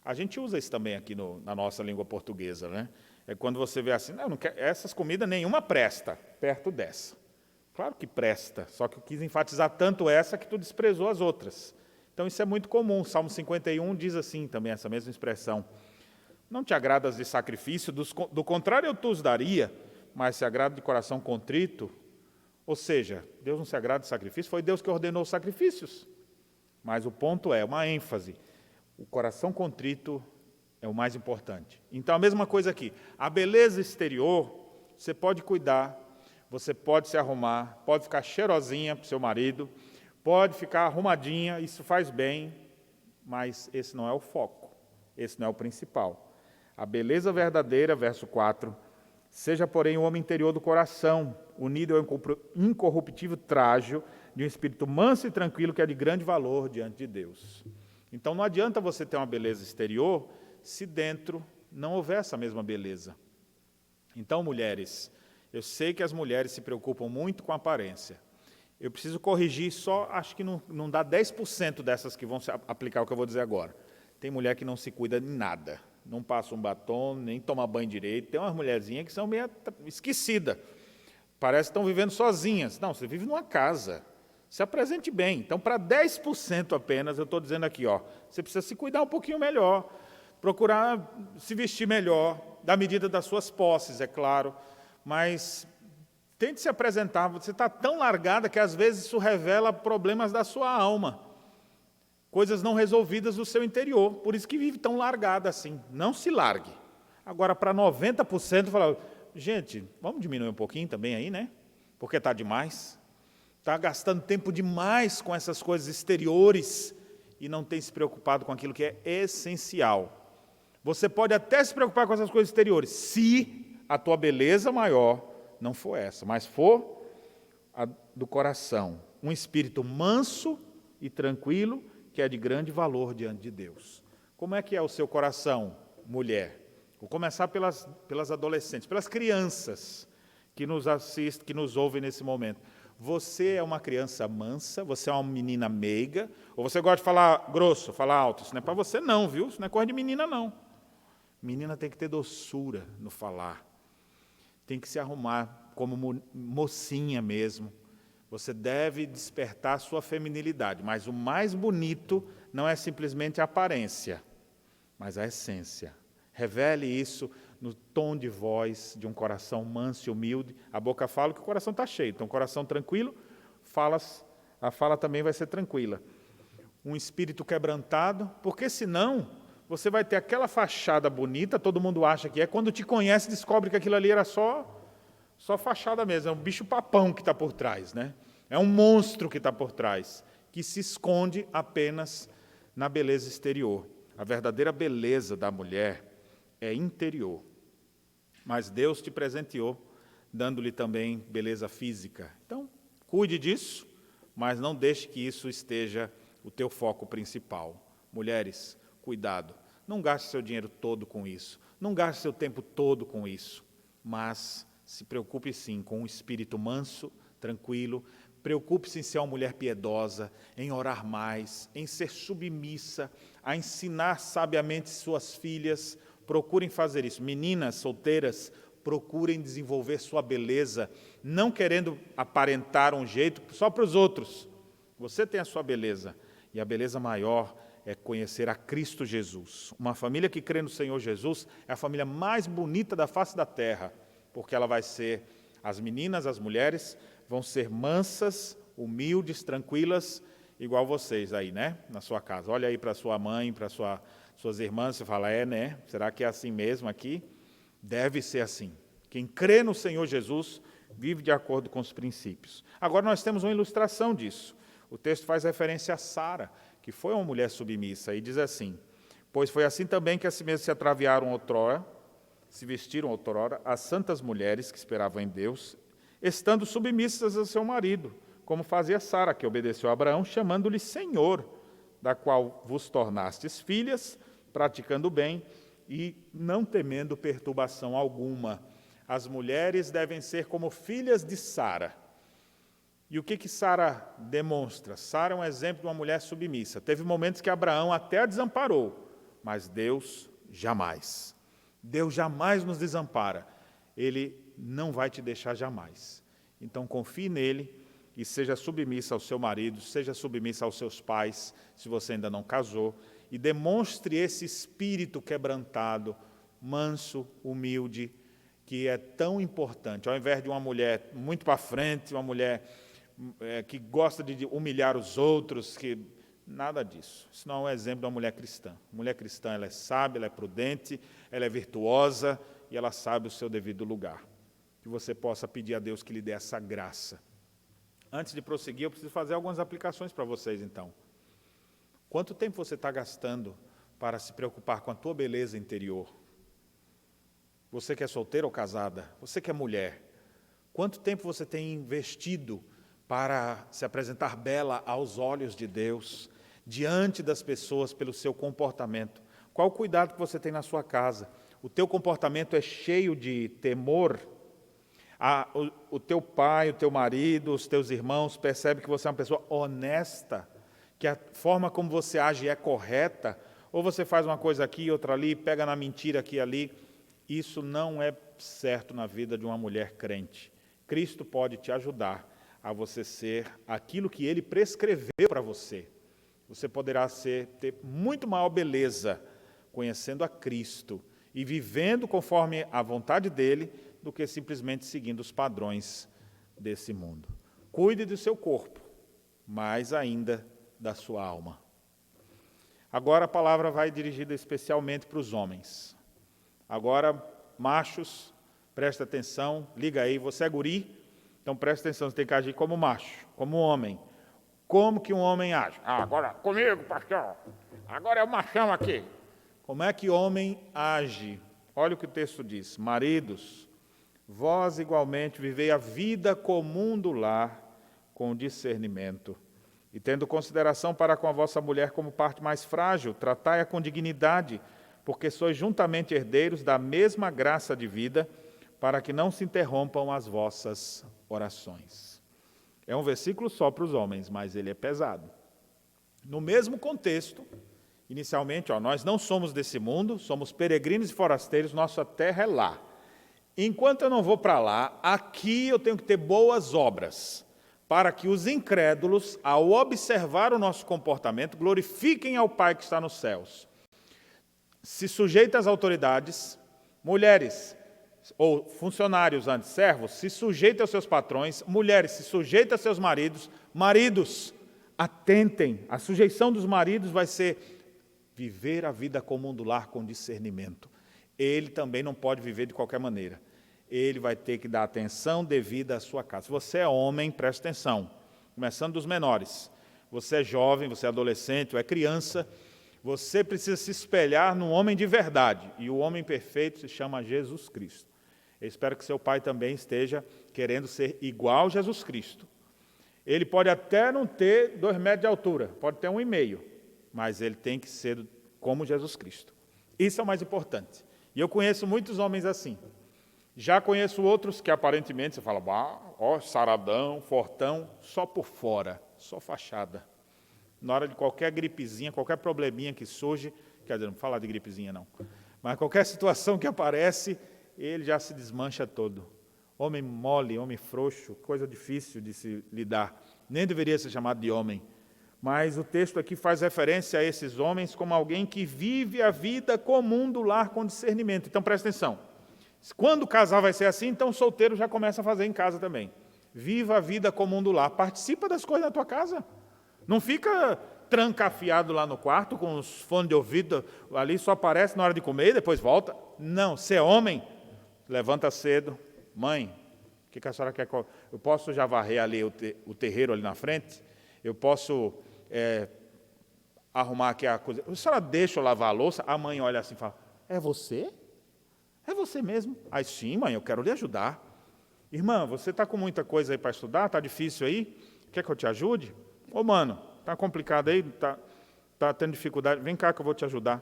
A gente usa isso também aqui na nossa língua portuguesa, né? É quando você vê assim, não quero, essas comidas nenhuma presta perto dessa. Claro que presta, só que eu quis enfatizar tanto essa que tu desprezou as outras. Então isso é muito comum. Salmo 51 diz assim também, essa mesma expressão. Não te agradas de sacrifício, do contrário eu te os daria, mas se agrada de coração contrito, ou seja, Deus não se agrada de sacrifício, foi Deus que ordenou os sacrifícios. Mas o ponto é, uma ênfase, o coração contrito é o mais importante. Então a mesma coisa aqui, a beleza exterior, você pode cuidar, você pode se arrumar, pode ficar cheirosinha para o seu marido, pode ficar arrumadinha, isso faz bem, mas esse não é o foco, esse não é o principal. A beleza verdadeira, verso 4, seja, porém, o homem interior do coração, unido ao incorruptível trajo de um espírito manso e tranquilo que é de grande valor diante de Deus. Então, não adianta você ter uma beleza exterior se dentro não houver essa mesma beleza. Então, mulheres, eu sei que as mulheres se preocupam muito com a aparência. Eu preciso corrigir só, acho que não dá 10% dessas que vão se aplicar o que eu vou dizer agora. Tem mulher que não se cuida em nada. Não passa um batom, nem toma banho direito. Tem umas mulherzinhas que são meio esquecidas. Parece que estão vivendo sozinhas. Não, você vive numa casa. Se apresente bem. Então, para 10% apenas, eu estou dizendo aqui, você precisa se cuidar um pouquinho melhor, procurar se vestir melhor, da medida das suas posses, é claro, mas tente se apresentar. Você está tão largada que, às vezes, isso revela problemas da sua alma. Coisas não resolvidas no seu interior, por isso que vive tão largada assim. Não se largue. Agora, para 90%, falar, gente, vamos diminuir um pouquinho também aí, né? Porque está demais. Está gastando tempo demais com essas coisas exteriores e não tem se preocupado com aquilo que é essencial. Você pode até se preocupar com essas coisas exteriores, se a tua beleza maior não for essa, mas for a do coração. Um espírito manso e tranquilo, que é de grande valor diante de Deus. Como é que é o seu coração, mulher? Vou começar pelas adolescentes, pelas crianças que nos assistem, que nos ouvem nesse momento. Você é uma criança mansa? Você é uma menina meiga? Ou você gosta de falar grosso, falar alto? Isso não é para você não, viu? Isso não é coisa de menina não. Menina tem que ter doçura no falar. Tem que se arrumar como mocinha mesmo. Você deve despertar a sua feminilidade, mas o mais bonito não é simplesmente a aparência, mas a essência. Revele isso no tom de voz de um coração manso e humilde. A boca fala que o coração está cheio, então coração tranquilo, a fala também vai ser tranquila. Um espírito quebrantado, porque senão você vai ter aquela fachada bonita, todo mundo acha que é, quando te conhece descobre que aquilo ali era só fachada mesmo, é um bicho papão que está por trás, né? É um monstro que está por trás, que se esconde apenas na beleza exterior. A verdadeira beleza da mulher é interior. Mas Deus te presenteou, dando-lhe também beleza física. Então, cuide disso, mas não deixe que isso esteja o teu foco principal. Mulheres, cuidado. Não gaste seu dinheiro todo com isso. Não gaste seu tempo todo com isso. Mas se preocupe sim com um espírito manso, tranquilo. Preocupe-se em ser uma mulher piedosa, em orar mais, em ser submissa, a ensinar sabiamente suas filhas. Procurem fazer isso. Meninas solteiras, procurem desenvolver sua beleza, não querendo aparentar um jeito só para os outros. Você tem a sua beleza, e a beleza maior é conhecer a Cristo Jesus. Uma família que crê no Senhor Jesus é a família mais bonita da face da terra, porque ela vai ser, as meninas, as mulheres, vão ser mansas, humildes, tranquilas, igual vocês aí, né? Na sua casa. Olha aí para sua mãe, para suas irmãs, você fala, né? Será que é assim mesmo aqui? Deve ser assim. Quem crê no Senhor Jesus vive de acordo com os princípios. Agora nós temos uma ilustração disso. O texto faz referência a Sara, que foi uma mulher submissa, e diz assim: pois foi assim também que assim mesmo se atraviaram outrora, se vestiram outrora, as santas mulheres que esperavam em Deus, estando submissas ao seu marido, como fazia Sara, que obedeceu a Abraão, chamando-lhe Senhor, da qual vos tornastes filhas, praticando o bem e não temendo perturbação alguma. As mulheres devem ser como filhas de Sara. E o que Sara demonstra? Sara é um exemplo de uma mulher submissa. Teve momentos que Abraão até a desamparou, mas Deus jamais. Deus jamais nos desampara. Ele não vai te deixar jamais. Então confie nele e seja submissa ao seu marido, seja submissa aos seus pais, se você ainda não casou, e demonstre esse espírito quebrantado, manso, humilde, que é tão importante. Ao invés de uma mulher muito para frente, uma mulher que gosta de humilhar os outros, que nada disso. Isso não é um exemplo de uma mulher cristã. A mulher cristã, ela é sábia, ela é prudente, ela é virtuosa e ela sabe o seu devido lugar. Que você possa pedir a Deus que lhe dê essa graça. Antes de prosseguir, eu preciso fazer algumas aplicações para vocês, então. Quanto tempo você está gastando para se preocupar com a tua beleza interior? Você que é solteira ou casada? Você que é mulher? Quanto tempo você tem investido para se apresentar bela aos olhos de Deus, diante das pessoas, pelo seu comportamento? Qual o cuidado que você tem na sua casa? O teu comportamento é cheio de temor? O teu pai, o teu marido, os teus irmãos percebem que você é uma pessoa honesta, que a forma como você age é correta, ou você faz uma coisa aqui, outra ali, pega na mentira aqui e ali? Isso não é certo na vida de uma mulher crente. Cristo pode te ajudar a você ser aquilo que Ele prescreveu para você. Você poderá ter muito maior beleza conhecendo a Cristo e vivendo conforme a vontade dEle, do que simplesmente seguindo os padrões desse mundo. Cuide do seu corpo, mais ainda da sua alma. Agora a palavra vai dirigida especialmente para os homens. Agora, machos, presta atenção, liga aí, você é guri, então presta atenção, você tem que agir como macho, como homem. Como que um homem age? Agora, comigo, pastor, agora é o machão aqui. Como é que homem age? Olha o que o texto diz: maridos, vós igualmente vivei a vida comum do lar com discernimento, e tendo consideração para com a vossa mulher como parte mais frágil, tratai-a com dignidade, porque sois juntamente herdeiros da mesma graça de vida, para que não se interrompam as vossas orações. É um versículo só para os homens, mas ele é pesado. No mesmo contexto, inicialmente, nós não somos desse mundo, somos peregrinos e forasteiros, nossa terra é lá. Enquanto eu não vou para lá, aqui eu tenho que ter boas obras, para que os incrédulos, ao observar o nosso comportamento, glorifiquem ao Pai que está nos céus. Se sujeita às autoridades, Mulheres, ou funcionários antes, servos, se sujeitem aos seus patrões. Mulheres, se sujeitem aos seus maridos. Maridos, atentem. A sujeição dos maridos vai ser viver a vida comum do lar com discernimento. Ele também não pode viver de qualquer maneira. Ele vai ter que dar atenção devida à sua casa. Se você é homem, preste atenção. Começando dos menores. Você é jovem, você é adolescente, ou é criança. Você precisa se espelhar num homem de verdade. E o homem perfeito se chama Jesus Cristo. Eu espero que seu pai também esteja querendo ser igual a Jesus Cristo. Ele pode até não ter 2 metros de altura, pode ter 1,5, mas ele tem que ser como Jesus Cristo. Isso é o mais importante. E eu conheço muitos homens assim. Já conheço outros que aparentemente você fala, ó, saradão, fortão, só por fora, só fachada. Na hora de qualquer gripezinha, qualquer probleminha que surge, quer dizer, não vou falar de gripezinha não, mas qualquer situação que aparece, ele já se desmancha todo. Homem mole, homem frouxo, coisa difícil de se lidar. Nem deveria ser chamado de homem. Mas o texto aqui faz referência a esses homens como alguém que vive a vida comum do lar com discernimento. Então, presta atenção. Quando o casal vai ser assim, então o solteiro já começa a fazer em casa também. Viva a vida comum do lar. Participa das coisas da tua casa. Não fica trancafiado lá no quarto com os fones de ouvido ali, só aparece na hora de comer e depois volta. Não, ser homem, levanta cedo. Mãe, o que a senhora quer? Eu posso já varrer ali o terreiro ali na frente? Eu posso arrumar aqui a coisa? A senhora deixa eu lavar a louça? A mãe olha assim e fala, é você? É você mesmo? Aí sim, mãe, eu quero lhe ajudar. Irmã, você está com muita coisa aí para estudar? Está difícil aí? Quer que eu te ajude? Ô, mano, está complicado aí? Está tendo dificuldade? Vem cá que eu vou te ajudar.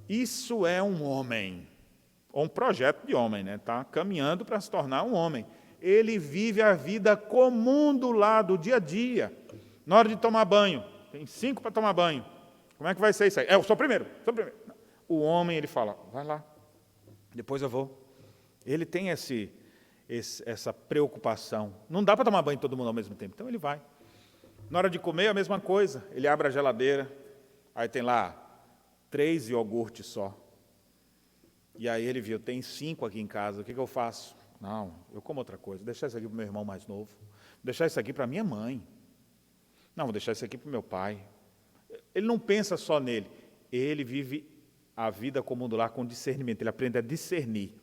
Isso é um homem. Ou um projeto de homem, né? Está caminhando para se tornar um homem. Ele vive a vida comum do lar, do dia a dia. Na hora de tomar banho, tem 5 para tomar banho. Como é que vai ser isso aí? Eu sou o primeiro. O homem, ele fala, vai lá, depois eu vou. Ele tem essa preocupação. Não dá para tomar banho todo mundo ao mesmo tempo, então ele vai. Na hora de comer, a mesma coisa. Ele abre a geladeira, aí tem lá 3 iogurtes só. E aí ele viu, tem 5 aqui em casa, o que eu faço? Não, eu como outra coisa. Vou deixar isso aqui para o meu irmão mais novo. Vou deixar isso aqui para a minha mãe. Não, vou deixar isso aqui para o meu pai. Ele não pensa só nele. Ele vive a vida comum do lar com discernimento. Ele aprende a discernir.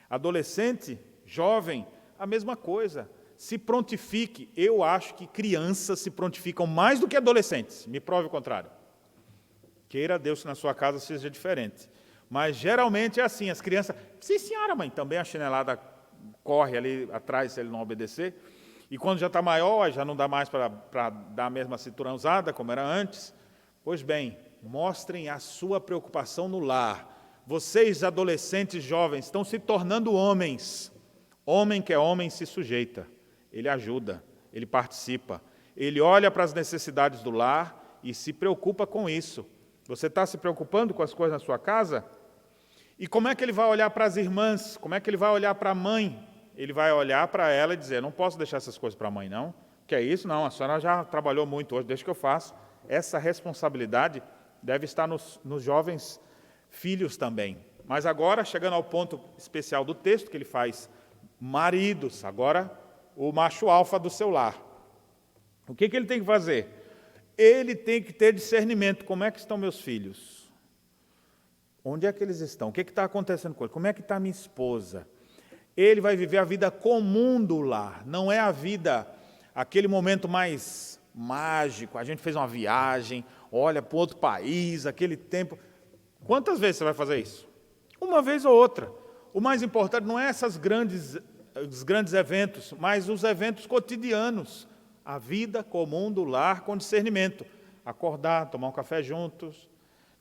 Adolescente, jovem, a mesma coisa. Se prontifique. Eu acho que crianças se prontificam mais do que adolescentes. Me prove o contrário. Queira Deus que na sua casa seja diferente. Mas geralmente é assim, as crianças, sim senhora mãe, também a chinelada corre ali atrás se ele não obedecer, e quando já está maior, já não dá mais para dar a mesma cintura usada como era antes. Pois bem, mostrem a sua preocupação no lar. Vocês, adolescentes jovens, estão se tornando homens. Homem que é homem se sujeita, ele ajuda, ele participa, ele olha para as necessidades do lar e se preocupa com isso. Você está se preocupando com as coisas na sua casa? E como é que ele vai olhar para as irmãs? Como é que ele vai olhar para a mãe? Ele vai olhar para ela e dizer, não posso deixar essas coisas para a mãe, não. Que é isso? Não, a senhora já trabalhou muito hoje, deixa que eu faço. Essa responsabilidade deve estar nos jovens filhos também. Mas agora, chegando ao ponto especial do texto, que ele faz maridos, agora o macho alfa do seu lar. O que ele tem que fazer? Ele tem que ter discernimento. Como é que estão meus filhos? Onde é que eles estão? O que está acontecendo com eles? Como é que está minha esposa? Ele vai viver a vida comum do lar. Não é a vida, aquele momento mais mágico. A gente fez uma viagem, olha para outro país, aquele tempo. Quantas vezes você vai fazer isso? Uma vez ou outra. O mais importante não é os grandes eventos, mas os eventos cotidianos. A vida comum do lar com discernimento. Acordar, tomar um café juntos,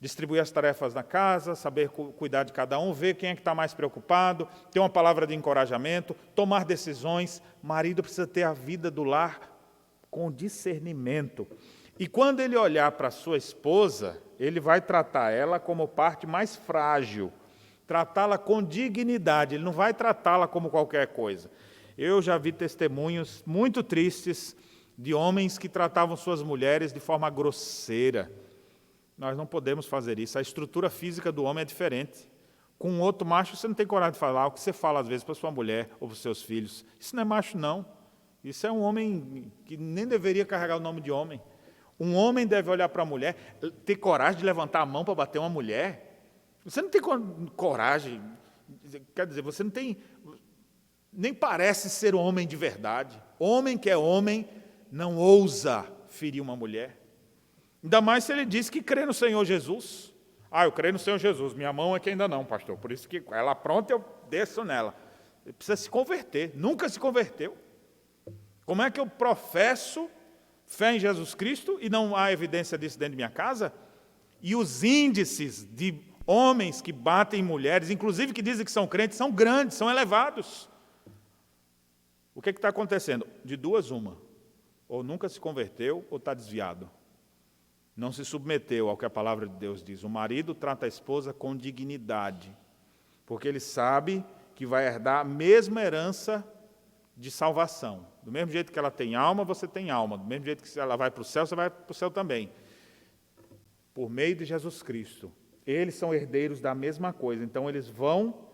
distribuir as tarefas na casa, saber cuidar de cada um, ver quem é que está mais preocupado, ter uma palavra de encorajamento, tomar decisões. Marido precisa ter a vida do lar com discernimento. E quando ele olhar para a sua esposa, ele vai tratar ela como parte mais frágil, tratá-la com dignidade, ele não vai tratá-la como qualquer coisa. Eu já vi testemunhos muito tristes de homens que tratavam suas mulheres de forma grosseira. Nós não podemos fazer isso. A estrutura física do homem é diferente. com um outro macho, você não tem coragem de falar o que você fala às vezes para sua mulher ou para os seus filhos. Isso não é macho, não. Isso é um homem que nem deveria carregar o nome de homem. Um homem deve olhar para a mulher, ter coragem de levantar a mão para bater uma mulher. Você não tem coragem, quer dizer, você não tem, nem parece ser um homem de verdade. Homem que é homem não ousa ferir uma mulher. Ainda mais se ele diz que crê no Senhor Jesus. Eu creio no Senhor Jesus, minha mão é que ainda não, pastor. Por isso que ela pronta, eu desço nela. Ele precisa se converter, nunca se converteu. Como é que eu professo fé em Jesus Cristo e não há evidência disso dentro de minha casa? E os índices de homens que batem em mulheres, inclusive que dizem que são crentes, são grandes, são elevados. O que está acontecendo? De duas, uma. Ou nunca se converteu, ou está desviado. Não se submeteu ao que a palavra de Deus diz. O marido trata a esposa com dignidade, porque ele sabe que vai herdar a mesma herança de salvação. Do mesmo jeito que ela tem alma, você tem alma. Do mesmo jeito que ela vai para o céu, você vai para o céu também. Por meio de Jesus Cristo. Eles são herdeiros da mesma coisa, então eles vão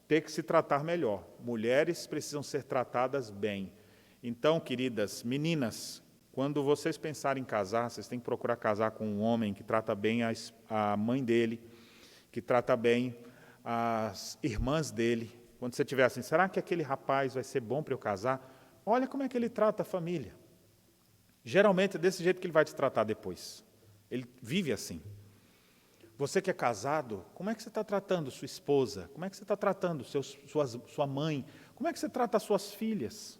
ter que se tratar melhor. Mulheres precisam ser tratadas bem. Então, queridas meninas, quando vocês pensarem em casar, vocês têm que procurar casar com um homem que trata bem a mãe dele, que trata bem as irmãs dele. Quando você estiver assim, será que aquele rapaz vai ser bom para eu casar? Olha como é que ele trata a família. Geralmente é desse jeito que ele vai te tratar depois. Ele vive assim. Você que é casado, como é que você está tratando sua esposa? Como é que você está tratando sua mãe? Como é que você trata as suas filhas?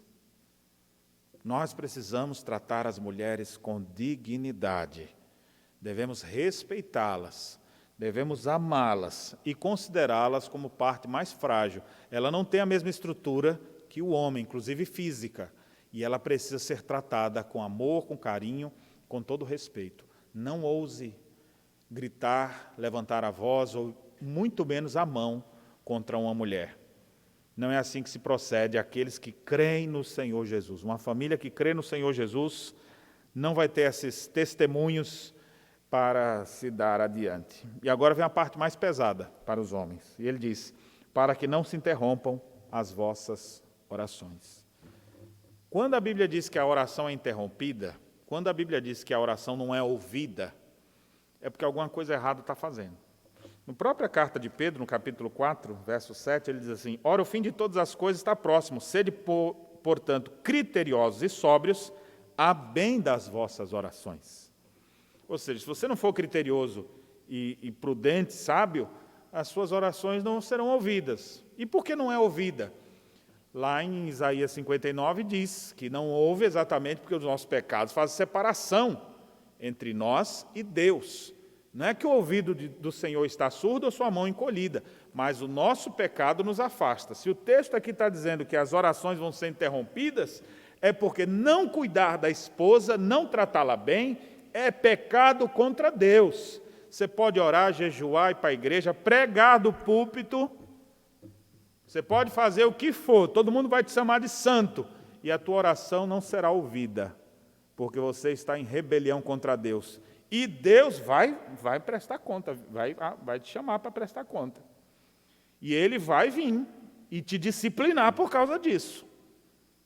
Nós precisamos tratar as mulheres com dignidade. Devemos respeitá-las, devemos amá-las e considerá-las como parte mais frágil. Ela não tem a mesma estrutura que o homem, inclusive física, e ela precisa ser tratada com amor, com carinho, com todo respeito. Não ouse gritar, levantar a voz ou muito menos a mão contra uma mulher. Não é assim que se procede àqueles que creem no Senhor Jesus. Uma família que crê no Senhor Jesus não vai ter esses testemunhos para se dar adiante. E agora vem a parte mais pesada para os homens. E ele diz, para que não se interrompam as vossas orações. Quando a Bíblia diz que a oração é interrompida, quando a Bíblia diz que a oração não é ouvida, é porque alguma coisa errada está fazendo. Na própria carta de Pedro, no capítulo 4, verso 7, ele diz assim, ora, o fim de todas as coisas está próximo, sede, portanto, criteriosos e sóbrios, a bem das vossas orações. Ou seja, se você não for criterioso e prudente, sábio, as suas orações não serão ouvidas. E por que não é ouvida? Lá em Isaías 59 diz que não ouve exatamente porque os nossos pecados fazem separação entre nós e Deus. Não é que o ouvido do Senhor está surdo ou sua mão encolhida, mas o nosso pecado nos afasta. Se o texto aqui está dizendo que as orações vão ser interrompidas, é porque não cuidar da esposa, não tratá-la bem, é pecado contra Deus. Você pode orar, jejuar, ir para a igreja, pregar do púlpito, você pode fazer o que for, todo mundo vai te chamar de santo, e a tua oração não será ouvida, porque você está em rebelião contra Deus. E Deus vai prestar conta, vai te chamar para prestar conta. E Ele vai vir e te disciplinar por causa disso.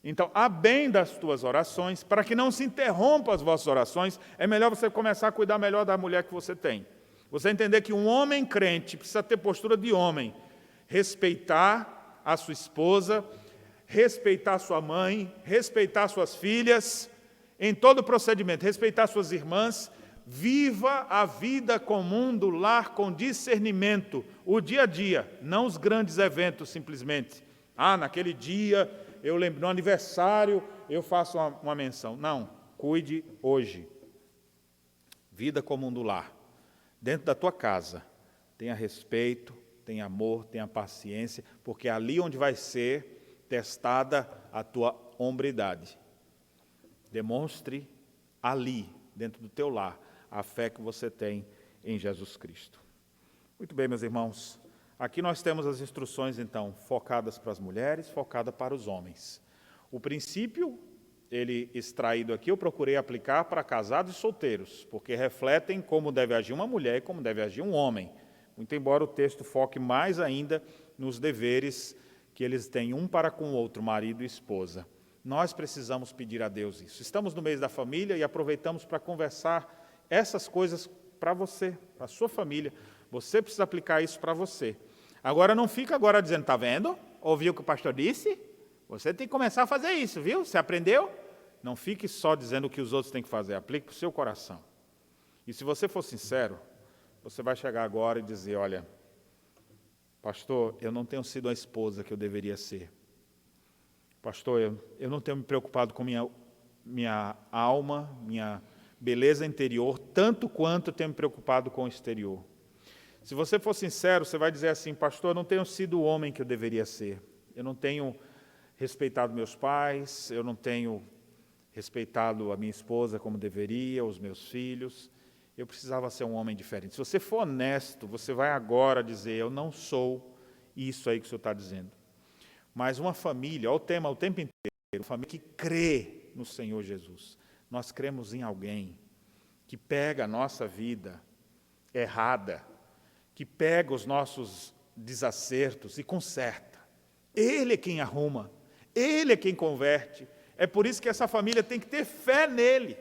Então, a bem das tuas orações, para que não se interrompam as vossas orações, é melhor você começar a cuidar melhor da mulher que você tem. Você entender que um homem crente precisa ter postura de homem, respeitar a sua esposa, respeitar sua mãe, respeitar suas filhas, em todo o procedimento, respeitar suas irmãs. Viva a vida comum do lar com discernimento, o dia a dia, não os grandes eventos simplesmente. Naquele dia, eu lembro, no aniversário, eu faço uma menção. Não, cuide hoje. Vida comum do lar. Dentro da tua casa, tenha respeito, tenha amor, tenha paciência, porque é ali onde vai ser testada a tua hombridade. Demonstre ali, dentro do teu lar, a fé que você tem em Jesus Cristo. Muito bem, meus irmãos. Aqui nós temos as instruções, então, focadas para as mulheres, focadas para os homens. O princípio, ele extraído aqui, eu procurei aplicar para casados e solteiros, porque refletem como deve agir uma mulher e como deve agir um homem. muito embora o texto foque mais ainda nos deveres que eles têm um para com o outro, marido e esposa. Nós precisamos pedir a Deus isso. Estamos no mês da família e aproveitamos para conversar essas coisas para você, para a sua família. Você precisa aplicar isso para você. Agora não fica agora dizendo, está vendo? Ouviu o que o pastor disse? Você tem que começar a fazer isso, viu? Você aprendeu? Não fique só dizendo o que os outros têm que fazer, aplique para o seu coração. E se você for sincero, você vai chegar agora e dizer, olha, pastor, eu não tenho sido a esposa que eu deveria ser. Pastor, eu não tenho me preocupado com minha alma, minha beleza interior, tanto quanto tenho me preocupado com o exterior. Se você for sincero, você vai dizer assim, pastor, eu não tenho sido o homem que eu deveria ser. Eu não tenho respeitado meus pais, eu não tenho respeitado a minha esposa como deveria, os meus filhos. Eu precisava ser um homem diferente. Se você for honesto, você vai agora dizer, eu não sou isso aí que o senhor está dizendo. Mas uma família, olha o tema o tempo inteiro, uma família que crê no Senhor Jesus. Nós cremos em alguém que pega a nossa vida errada, que pega os nossos desacertos e conserta. Ele é quem arruma, ele é quem converte. É por isso que essa família tem que ter fé nele.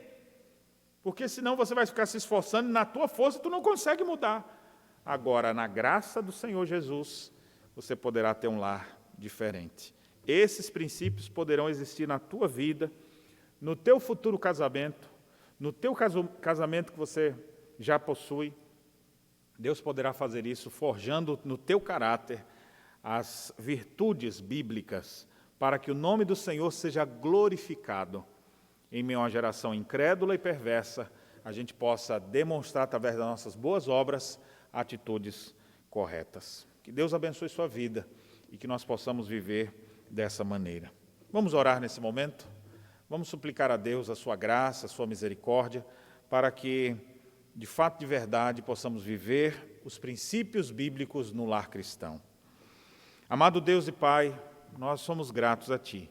Porque senão você vai ficar se esforçando e na tua força tu não consegue mudar. Agora, na graça do Senhor Jesus, você poderá ter um lar diferente. Esses princípios poderão existir na tua vida, no teu futuro casamento, no teu casamento que você já possui. Deus poderá fazer isso forjando no teu caráter as virtudes bíblicas para que o nome do Senhor seja glorificado. Em meio a uma geração incrédula e perversa, a gente possa demonstrar através das nossas boas obras atitudes corretas. Que Deus abençoe sua vida e que nós possamos viver dessa maneira. Vamos orar nesse momento? Vamos suplicar a Deus a sua graça, a sua misericórdia, para que, de fato, de verdade, possamos viver os princípios bíblicos no lar cristão. Amado Deus e Pai, nós somos gratos a Ti,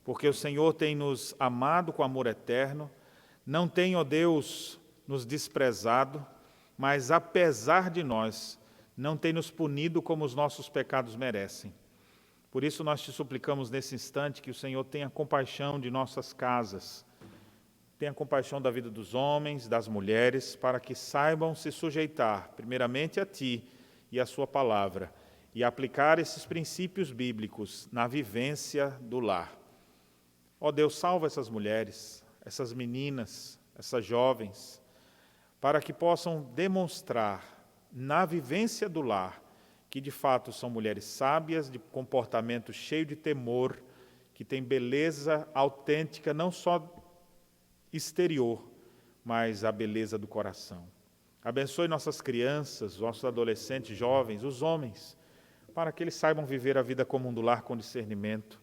porque o Senhor tem nos amado com amor eterno, não tem, ó Deus, nos desprezado, mas apesar de nós, não tem nos punido como os nossos pecados merecem. Por isso nós te suplicamos nesse instante que o Senhor tenha compaixão de nossas casas, tenha compaixão da vida dos homens, das mulheres, para que saibam se sujeitar primeiramente a Ti e a Sua palavra, e aplicar esses princípios bíblicos na vivência do lar. Ó Deus, salva essas mulheres, essas meninas, essas jovens, para que possam demonstrar na vivência do lar que de fato são mulheres sábias, de comportamento cheio de temor, que têm beleza autêntica, não só exterior, mas a beleza do coração. Abençoe nossas crianças, nossos adolescentes, jovens, os homens, para que eles saibam viver a vida comum do lar com discernimento,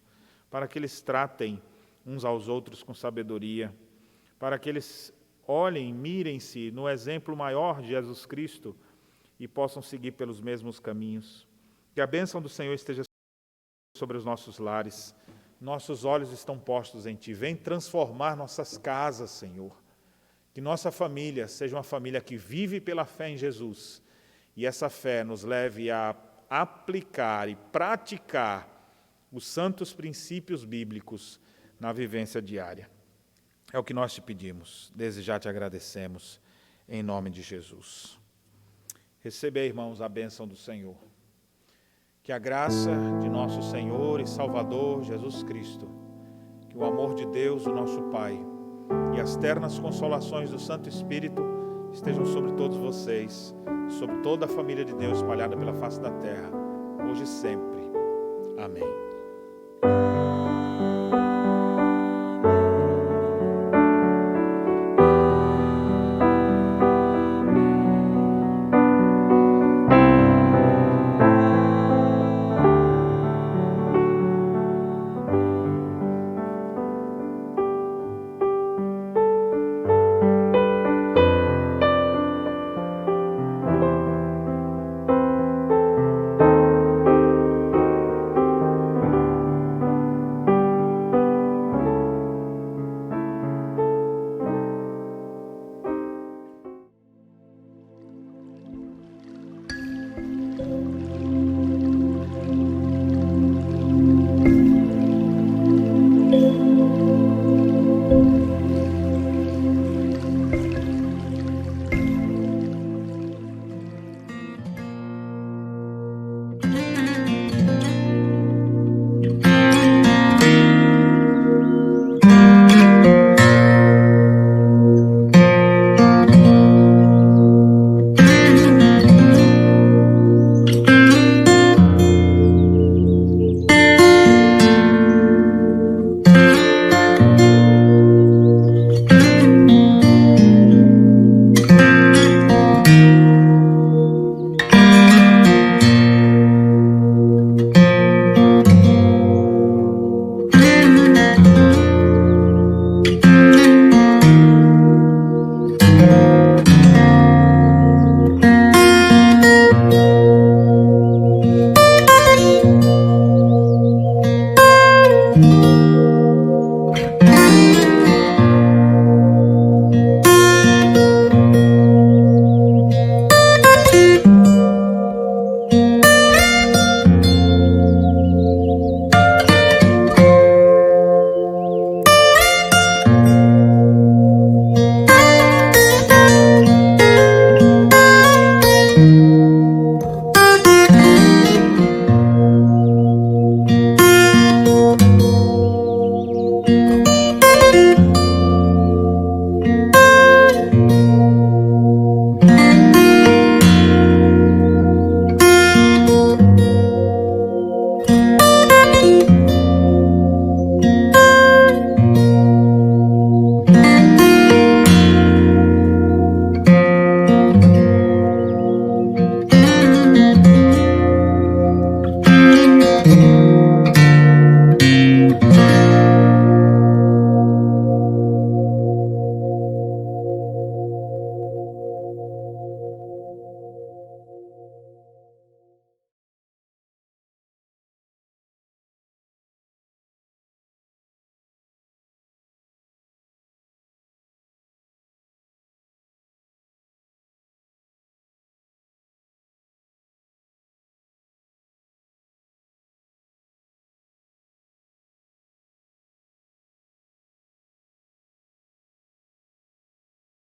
para que eles tratem uns aos outros com sabedoria, para que eles olhem, mirem-se no exemplo maior de Jesus Cristo e possam seguir pelos mesmos caminhos. Que a bênção do Senhor esteja sobre os nossos lares. Nossos olhos estão postos em Ti. Vem transformar nossas casas, Senhor. Que nossa família seja uma família que vive pela fé em Jesus. E essa fé nos leve a aplicar e praticar os santos princípios bíblicos na vivência diária. É o que nós te pedimos. Desde já te agradecemos. Em nome de Jesus. Recebei, irmãos, a bênção do Senhor. Que a graça de nosso Senhor e Salvador Jesus Cristo, que o amor de Deus, o nosso Pai, e as ternas consolações do Santo Espírito estejam sobre todos vocês, sobre toda a família de Deus espalhada pela face da terra, hoje e sempre. Amém.